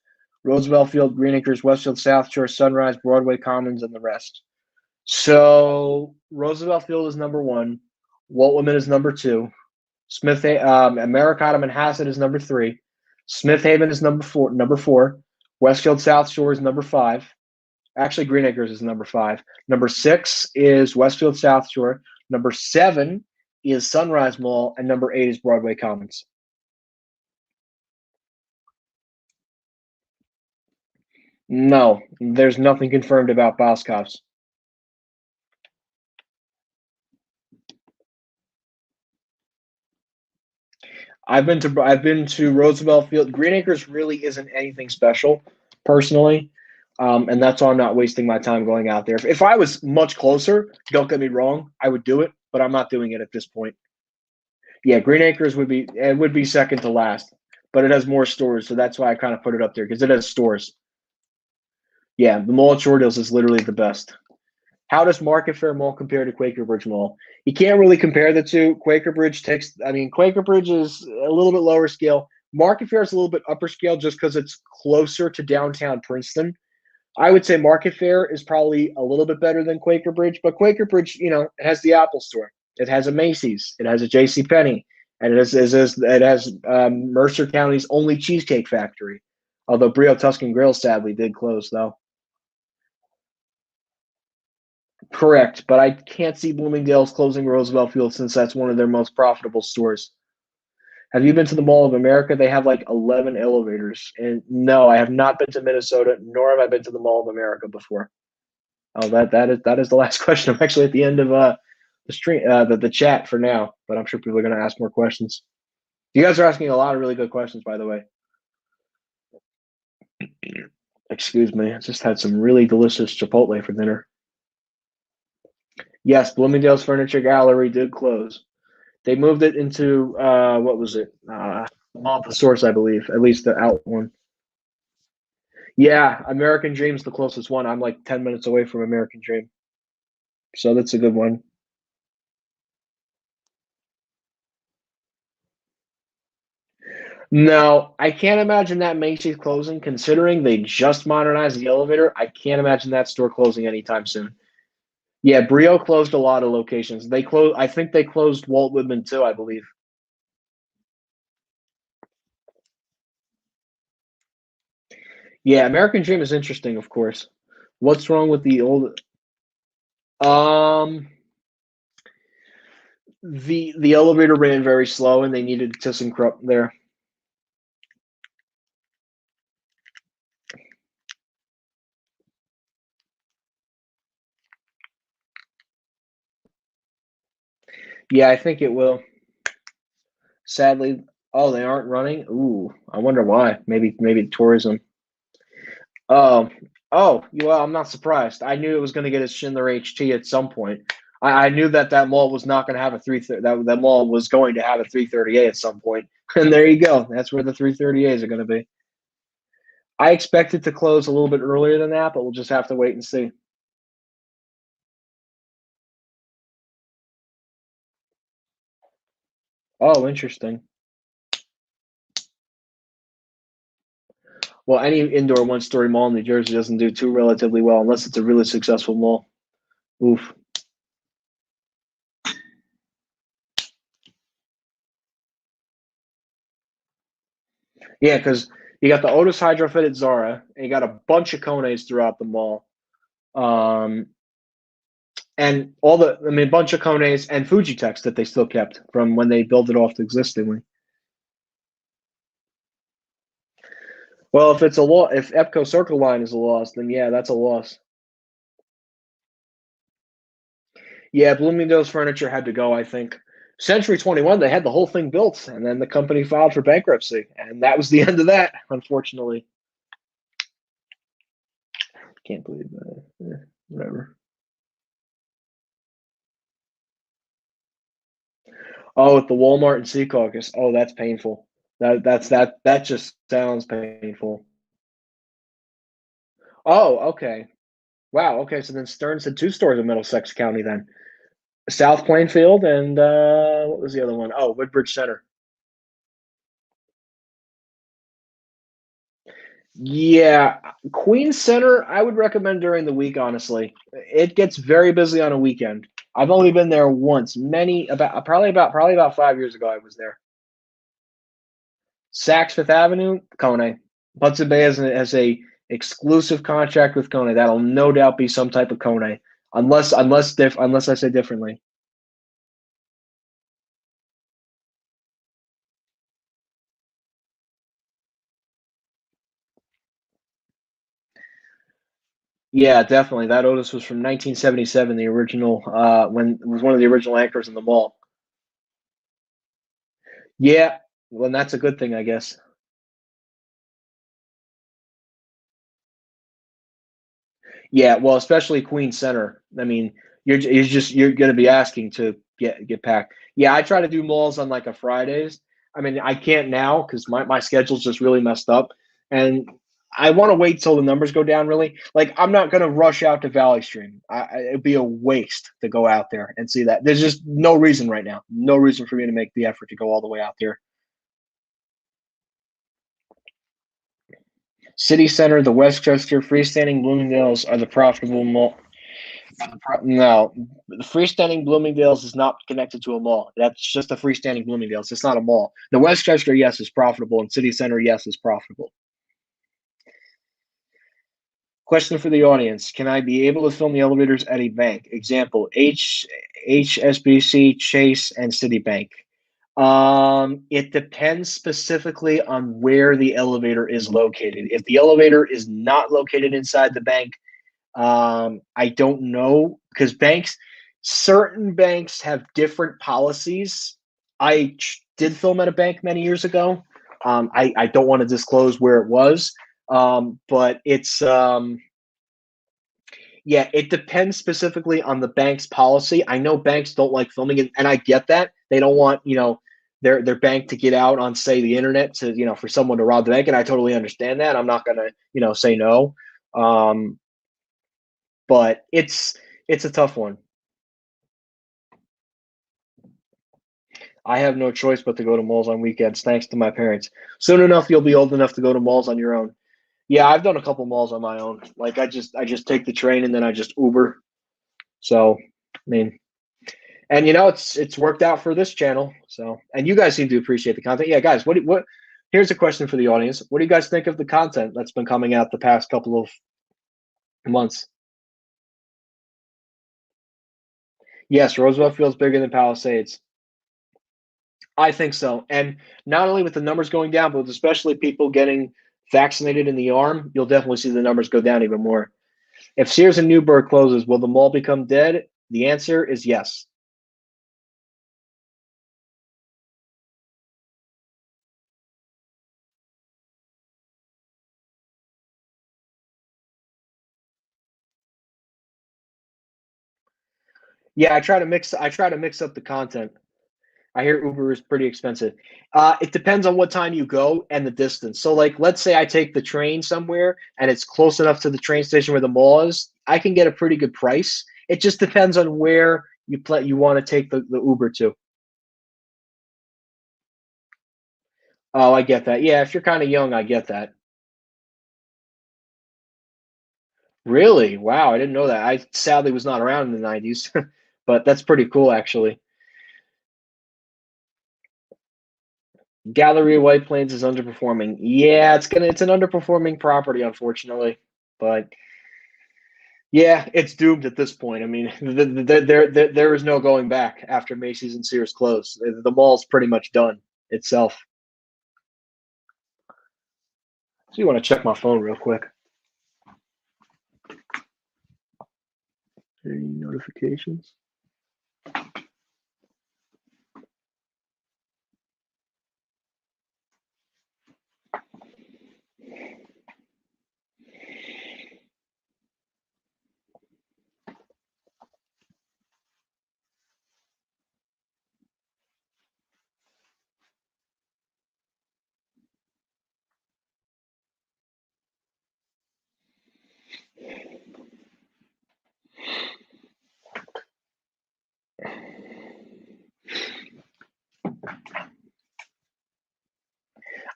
Roosevelt Field, Green Acres, Westfield, South Shore, Sunrise, Broadway Commons, and the rest. So Roosevelt Field is number one. Walt Whitman is number two. Americana Manhasset is number three. Smith Haven is number four. Number four. Westfield South Shore is number five. Actually, Green Acres is number five. Number six is Westfield South Shore. Number seven is Sunrise Mall, and number eight is Broadway Commons. No, there's nothing confirmed about Boscov's. I've been to Roosevelt Field. Green Acres really isn't anything special, personally, and that's why I'm not wasting my time going out there. If I was much closer, don't get me wrong, I would do it, but I'm not doing it at this point. Yeah, Green Acres would be second to last, but it has more stores, so that's why I kind of put it up there because it has stores. Yeah, the Mall at Short Hills is literally the best. How does Market Fair Mall compare to Quaker Bridge Mall? You can't really compare the two. Quaker Bridge is a little bit lower scale. Market Fair is a little bit upper scale just because it's closer to downtown Princeton. I would say Market Fair is probably a little bit better than Quaker Bridge, but Quaker Bridge, it has the Apple Store, it has a Macy's, it has a J.C. Penney, and it has Mercer County's only cheesecake factory. Although Brio Tuscan Grill sadly did close, though. Correct, but I can't see Bloomingdale's closing Roosevelt Field since that's one of their most profitable stores. Have you been to the Mall of America? They have like 11 elevators. And no, I have not been to Minnesota, nor have I been to the Mall of America before. Oh, that is the last question. I'm actually at the end of the stream, the chat for now, but I'm sure people are going to ask more questions. You guys are asking a lot of really good questions, by the way. Excuse me, I just had some really delicious Chipotle for dinner. Yes, Bloomingdale's Furniture Gallery did close. They moved it into what was it? Mall at the Source, I believe. At least the out one. Yeah, American Dream's the closest one. I'm like 10 minutes away from American Dream, so that's a good one. No, I can't imagine that Macy's closing, considering they just modernized the elevator. I can't imagine that store closing anytime soon. Yeah, Brio closed a lot of locations. They closed. I think they closed Walt Whitman too, I believe. Yeah, American Dream is interesting, of course. What's wrong with the old? Um, the elevator ran very slow, and they needed ThyssenKrupp there. Yeah, I think it will. Sadly, oh, they aren't running. Ooh, I wonder why. Maybe tourism. Oh, oh, well, I'm not surprised. I knew it was going to get its Schindler HT at some point. I knew that that mall was not going to have a that mall was going to have a 330A at some point. And there you go. That's where the 330As are going to be. I expect it to close a little bit earlier than that, but we'll just have to wait and see. Oh, interesting. Well, any indoor one-story mall in New Jersey doesn't do too relatively well unless it's a really successful mall. Oof. Yeah, because you got the Otis Hydrofit at Zara, and you got a bunch of Kones throughout the mall. Um, and all the, I mean, a bunch of Kones and Fujitex that they still kept from when they built it off the existing. Well, if it's a loss, if Epco Circle Line is a loss, then yeah, that's a loss. Yeah, Bloomingdale's Furniture had to go, I think. Century 21, they had the whole thing built, and then the company filed for bankruptcy, and that was the end of that, unfortunately. Can't believe that. Whatever. Oh, at the Walmart and Sea Caucus. Oh, that's painful. That just sounds painful. Oh, okay. Wow. Okay, so then Stearns had two stores in Middlesex County then. South Plainfield and what was the other one? Oh, Woodbridge Center. Yeah, Queens Center, I would recommend during the week, honestly. It gets very busy on a weekend. I've only been there once. Many about probably about 5 years ago I was there. Saks Fifth Avenue, Kone. Hudson Bay has a exclusive contract with Kone. That'll no doubt be some type of Kone, unless I say differently. Yeah, definitely. That Otis was from 1977, the original when it was one of the original anchors in the mall. Yeah, well, that's a good thing, I guess. Yeah, well, especially Queen Center. I mean, you're going to be asking to get packed. Yeah, I try to do malls on like a Fridays. I mean, I can't now because my schedule's just really messed up, and I want to wait till the numbers go down. Really, like I'm not going to rush out to Valley Stream. It'd be a waste to go out there and see that. There's just no reason right now. No reason for me to make the effort to go all the way out there. City Center, the Westchester, freestanding Bloomingdale's are the profitable mall. No, the freestanding Bloomingdale's is not connected to a mall. That's just a freestanding Bloomingdale's. It's not a mall. The Westchester, yes, is profitable, and City Center, yes, is profitable. Question for the audience: can I be able to film the elevators at a bank? Example: HSBC, Chase, and Citibank. It depends specifically on where the elevator is located. If the elevator is not located inside the bank, I don't know because certain banks have different policies. Did film at a bank many years ago. I don't want to disclose where it was, but Yeah, it depends specifically on the bank's policy. I know banks don't like filming it, and I get that. They don't want, their bank to get out on, say, the internet to, for someone to rob the bank, and I totally understand that. I'm not gonna, say no. Um, but it's a tough one. I have no choice but to go to malls on weekends, thanks to my parents. Soon enough, you'll be old enough to go to malls on your own. Yeah, I've done a couple malls on my own. Like I just take the train and then I just Uber. So, I mean, and it's worked out for this channel. So, and you guys seem to appreciate the content. Yeah, guys, what here's a question for the audience. What do you guys think of the content that's been coming out the past couple of months? Yes, Roosevelt feels bigger than Palisades. I think so. And not only with the numbers going down, but especially people getting vaccinated in the arm, you'll definitely see the numbers go down even more. If Sears and Newburgh closes, will the mall become dead? The answer is yes. Yeah, I try to mix up the content. I hear Uber is pretty expensive. It depends on what time you go and the distance. So, like, let's say I take the train somewhere and it's close enough to the train station where the mall is, I can get a pretty good price. It just depends on where you want to take the Uber to. Oh, I get that. Yeah, if you're kind of young, I get that. Really? Wow, I didn't know that. I sadly was not around in the 90s, but that's pretty cool actually. Galleria White Plains is underperforming. Yeah, it's an underperforming property, unfortunately. But yeah, it's doomed at this point. I mean, there is no going back after Macy's and Sears close. The mall's pretty much done itself. So you want to check my phone real quick? Any notifications?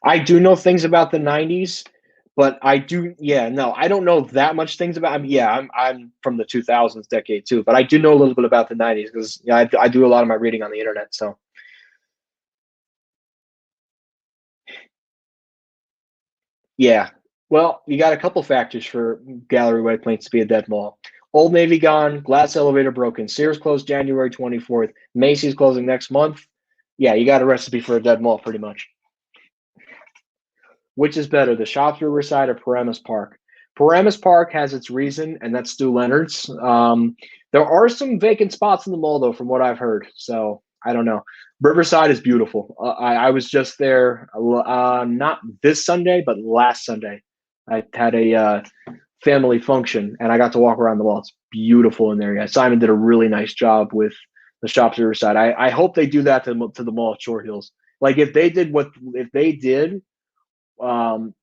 I do know things about the 90s, but I do, yeah, no, I don't know that much things about, I mean, yeah, I'm from the 2000s decade too, but I do know a little bit about the 90s because yeah, I do a lot of my reading on the internet. So, yeah. Well, you got a couple factors for Gallery White Plains to be a dead mall. Old Navy gone, glass elevator broken, Sears closed January 24th, Macy's closing next month. Yeah, you got a recipe for a dead mall pretty much. Which is better, the Shops Riverside or Paramus Park? Paramus Park has its reason, and that's Stu Leonard's. There are some vacant spots in the mall, though, from what I've heard. So I don't know. Riverside is beautiful. I was just there, not this Sunday, but last Sunday. I had a family function, and I got to walk around the mall. It's beautiful in there. Yeah, Simon did a really nice job with the Shops Riverside. I hope they do that to the mall at Short Hills. Like if they did um,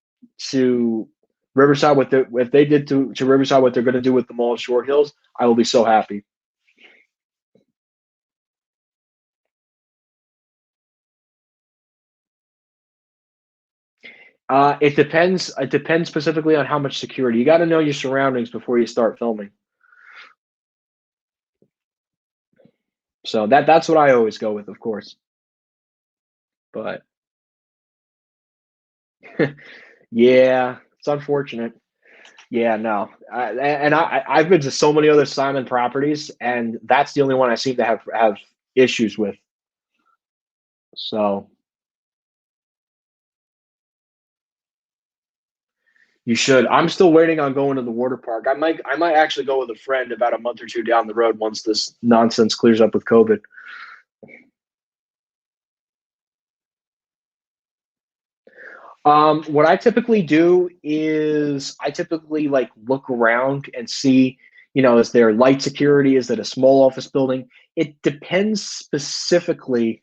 to Riverside what they if they did to Riverside what they're going to do with the mall of Short Hills, I will be so happy. It depends. It depends specifically on how much security. You got to know your surroundings before you start filming. So that's what I always go with, of course. But yeah, it's unfortunate. Yeah, no, I've been to so many other Simon properties, and that's the only one I seem to have issues with. So you should. I'm still waiting on going to the water park. I might actually go with a friend about a month or two down the road once this nonsense clears up with COVID. What I typically do is I typically like look around and see, Is there light security? Is it a small office building? It depends specifically.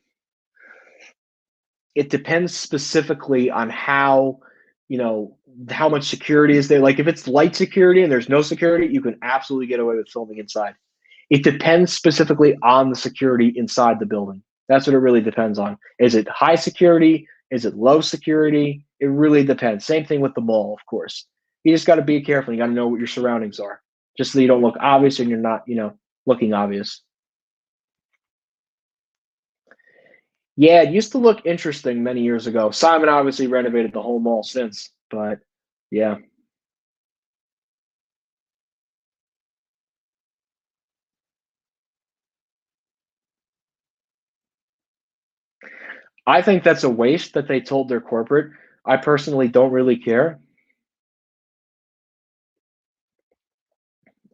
It depends specifically on you know, how much security is there. Like if it's light security and there's no security, you can absolutely get away with filming inside. It depends specifically on the security inside the building. That's what it really depends on. Is it high security? Is it low security? It really depends. Same thing with the mall, of course. You just got to be careful. You got to know what your surroundings are, just so you don't look obvious and you're not, looking obvious. Yeah, it used to look interesting many years ago. Simon obviously renovated the whole mall since, but yeah. I think that's a waste that they told their corporate. I personally don't really care.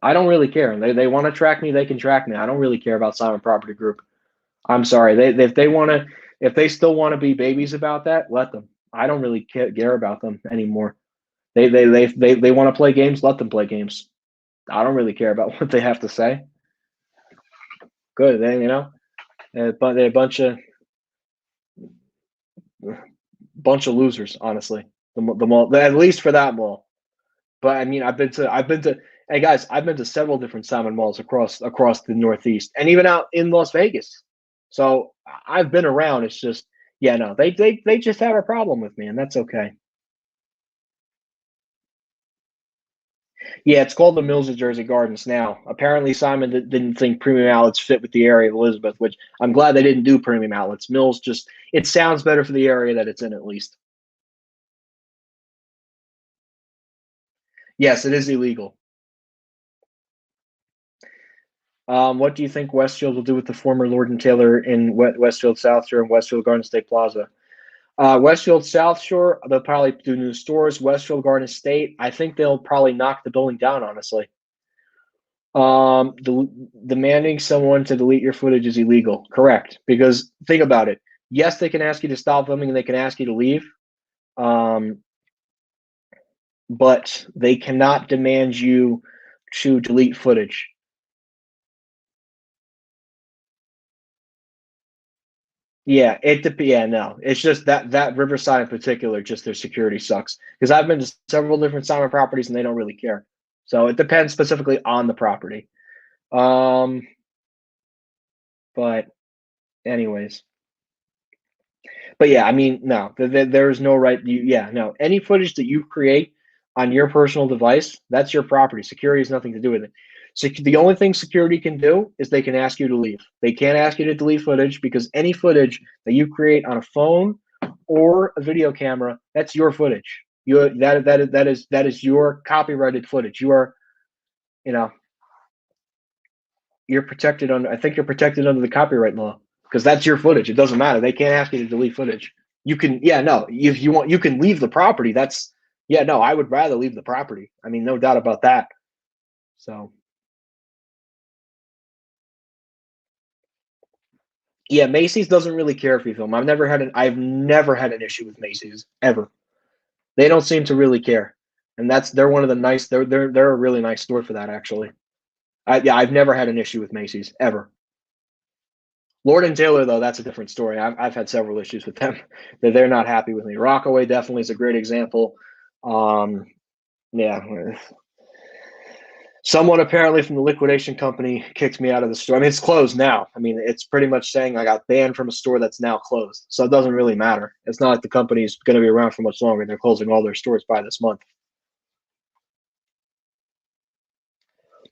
I don't really care. They want to track me, they can track me. I don't really care about Simon Property Group. I'm sorry. If they want to, if they still want to be babies about that, let them. I don't really care about them anymore. They want to play games, let them play games. I don't really care about what they have to say. Good, but they're a bunch of losers, honestly. The mall, at least for that mall. But I mean, hey guys, I've been to several different Simon malls across the Northeast, and even out in Las Vegas. So I've been around. It's just, yeah, no, they just have a problem with me, and that's okay. Yeah, it's called the Mills of Jersey Gardens now. Apparently, Simon didn't think premium outlets fit with the area of Elizabeth, which I'm glad they didn't do premium outlets. Mills just, it sounds better for the area that it's in, at least. Yes, it is illegal. What do you think Westfield will do with the former Lord and Taylor in Westfield South Shore and Westfield Garden State Plaza? Westfield South Shore, they'll probably do new stores. Westfield Garden State, I think they'll probably knock the building down, honestly. Demanding someone to delete your footage is illegal. Correct. Because think about it. Yes, they can ask you to stop filming and they can ask you to leave. Um, but they cannot demand you to delete footage. Yeah, no. It's just that Riverside in particular, just their security sucks. Because I've been to several different Simon properties and they don't really care. So it depends specifically on the property. Um, but anyways. But yeah, I mean, no, there's no right. Yeah, no. Any footage that you create on your personal device, that's your property. Security has nothing to do with it. So the only thing security can do is they can ask you to leave. They can't ask you to delete footage because any footage that you create on a phone or a video camera, that's your footage. That is your copyrighted footage. You know, you're protected under. I think you're protected under the copyright law because that's your footage. It doesn't matter. They can't ask you to delete footage. You can, yeah, no. If you want, you can leave the property. That's, yeah, no. I would rather leave the property. I mean, no doubt about that. So, yeah, Macy's doesn't really care if you film. I've never had an issue with Macy's ever. They don't seem to really care, and they're one of the nice. They're a really nice store for that actually. Yeah, I've never had an issue with Macy's ever. Lord and Taylor, though, that's a different story. I've had several issues with them. They're not happy with me. Rockaway definitely is a great example. Um, yeah, someone apparently from the liquidation company kicked me out of the store. I mean, it's closed now. I mean, it's pretty much saying I got banned from a store that's now closed. So it doesn't really matter. It's not like the company's going to be around for much longer. They're closing all their stores by this month.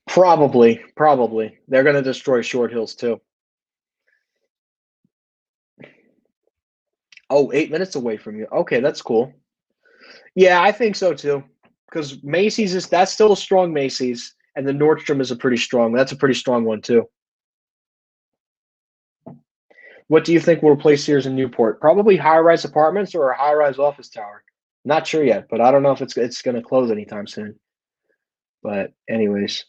Probably. They're going to destroy Short Hills too. Oh, 8 minutes away from you. Okay, that's cool. Yeah, I think so too. Because that's still a strong Macy's, and the Nordstrom is that's a pretty strong one too. What do you think will replace Sears in Newport? Probably high-rise apartments or a high-rise office tower. Not sure yet, but I don't know if it's going to close anytime soon. But anyways,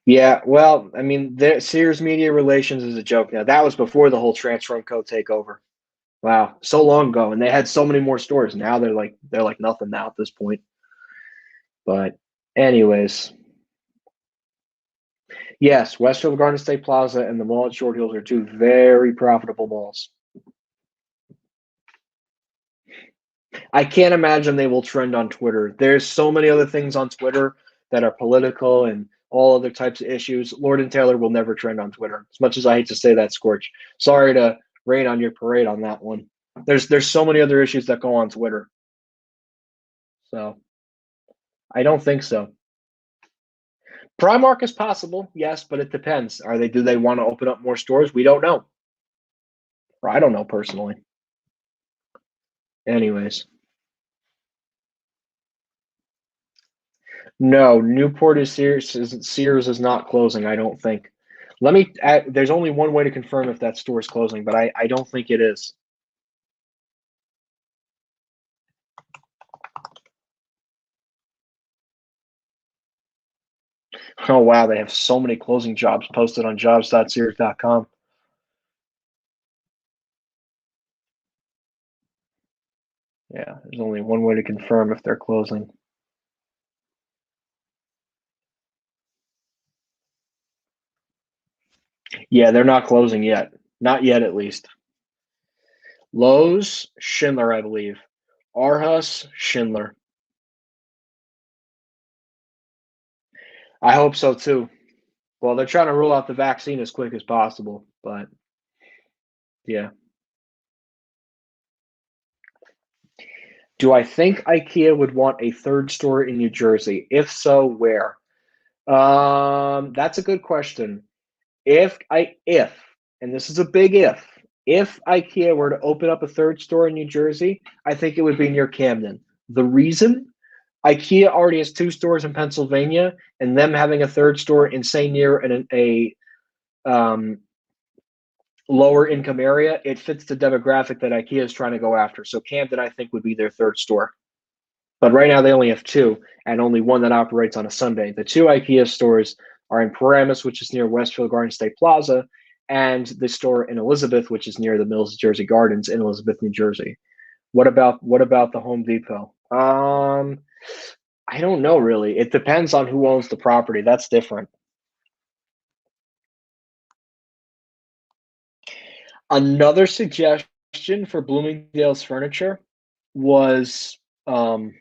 yeah. Well, I mean, Sears Media Relations is a joke now. That was before the whole Transform Co takeover. Wow, so long ago, and they had so many more stores. Now they're like nothing now at this point. But anyways, yes, Westfield Garden State Plaza and the mall at Short Hills are two very profitable malls. I can't imagine they will trend on Twitter. There's so many other things on Twitter that are political and all other types of issues. Lord and Taylor will never trend on Twitter. As much as I hate to say that, Scorch. Sorry to rain on your parade on that one. There's so many other issues that go on Twitter. So I don't think so. Primark is possible, yes, but it depends. Do they want to open up more stores? We don't know. Or I don't know personally. Anyways. No, Newport is Sears is not closing, I don't think. There's only one way to confirm if that store is closing, but I don't think it is. Oh wow, they have so many closing jobs posted on jobs.sears.com. Yeah, there's only one way to confirm if they're closing. Yeah, they're not closing yet. Not yet, at least. Lowe's, Schindler, I believe. Arhus, Schindler. I hope so too. Well, they're trying to rule out the vaccine as quick as possible, but yeah. Do I think IKEA would want a third store in New Jersey? If so, where? That's a good question. And this is a big if IKEA were to open up a third store in New Jersey, I think it would be near Camden. The reason? IKEA already has 2 stores in Pennsylvania, and them having a third store in, say, near a lower income area, it fits the demographic that IKEA is trying to go after. So Camden, I think, would be their third store. But right now they only have 2, and only one that operates on a Sunday. The 2 IKEA stores are in Paramus, which is near Westfield Garden State Plaza, and the store in Elizabeth, which is near the Mills Jersey Gardens in Elizabeth, New Jersey. What about the Home Depot? I don't know really. It depends on who owns the property. That's different. Another suggestion for Bloomingdale's Furniture was oh,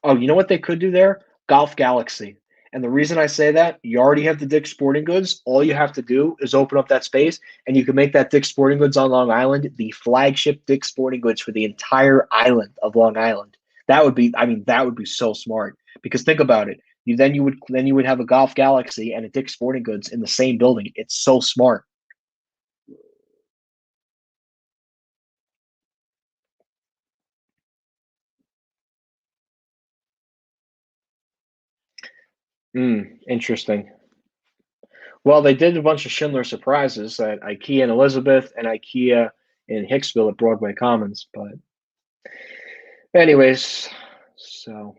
you know what they could do there? Golf Galaxy. And the reason I say that, you already have the Dick's Sporting Goods. All you have to do is open up that space, and you can make that Dick's Sporting Goods on Long Island the flagship Dick's Sporting Goods for the entire island of Long Island. That would be, I mean, that would be so smart. Because think about it. You would have a Golf Galaxy and a Dick's Sporting Goods in the same building. It's so smart. Interesting. Well, they did a bunch of Schindler surprises at IKEA in Elizabeth and IKEA in Hicksville at Broadway Commons. But anyways, so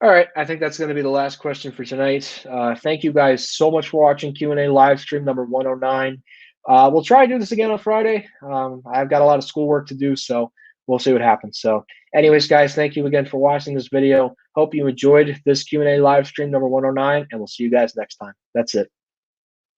all right, I think that's going to be the last question for tonight. Thank you guys so much for watching Q&A live stream number 109. We'll try to do this again on Friday. I've got a lot of schoolwork to do, so we'll see what happens. So anyways, guys, thank you again for watching this video. Hope you enjoyed this Q&A live stream number 109, and we'll see you guys next time. That's it.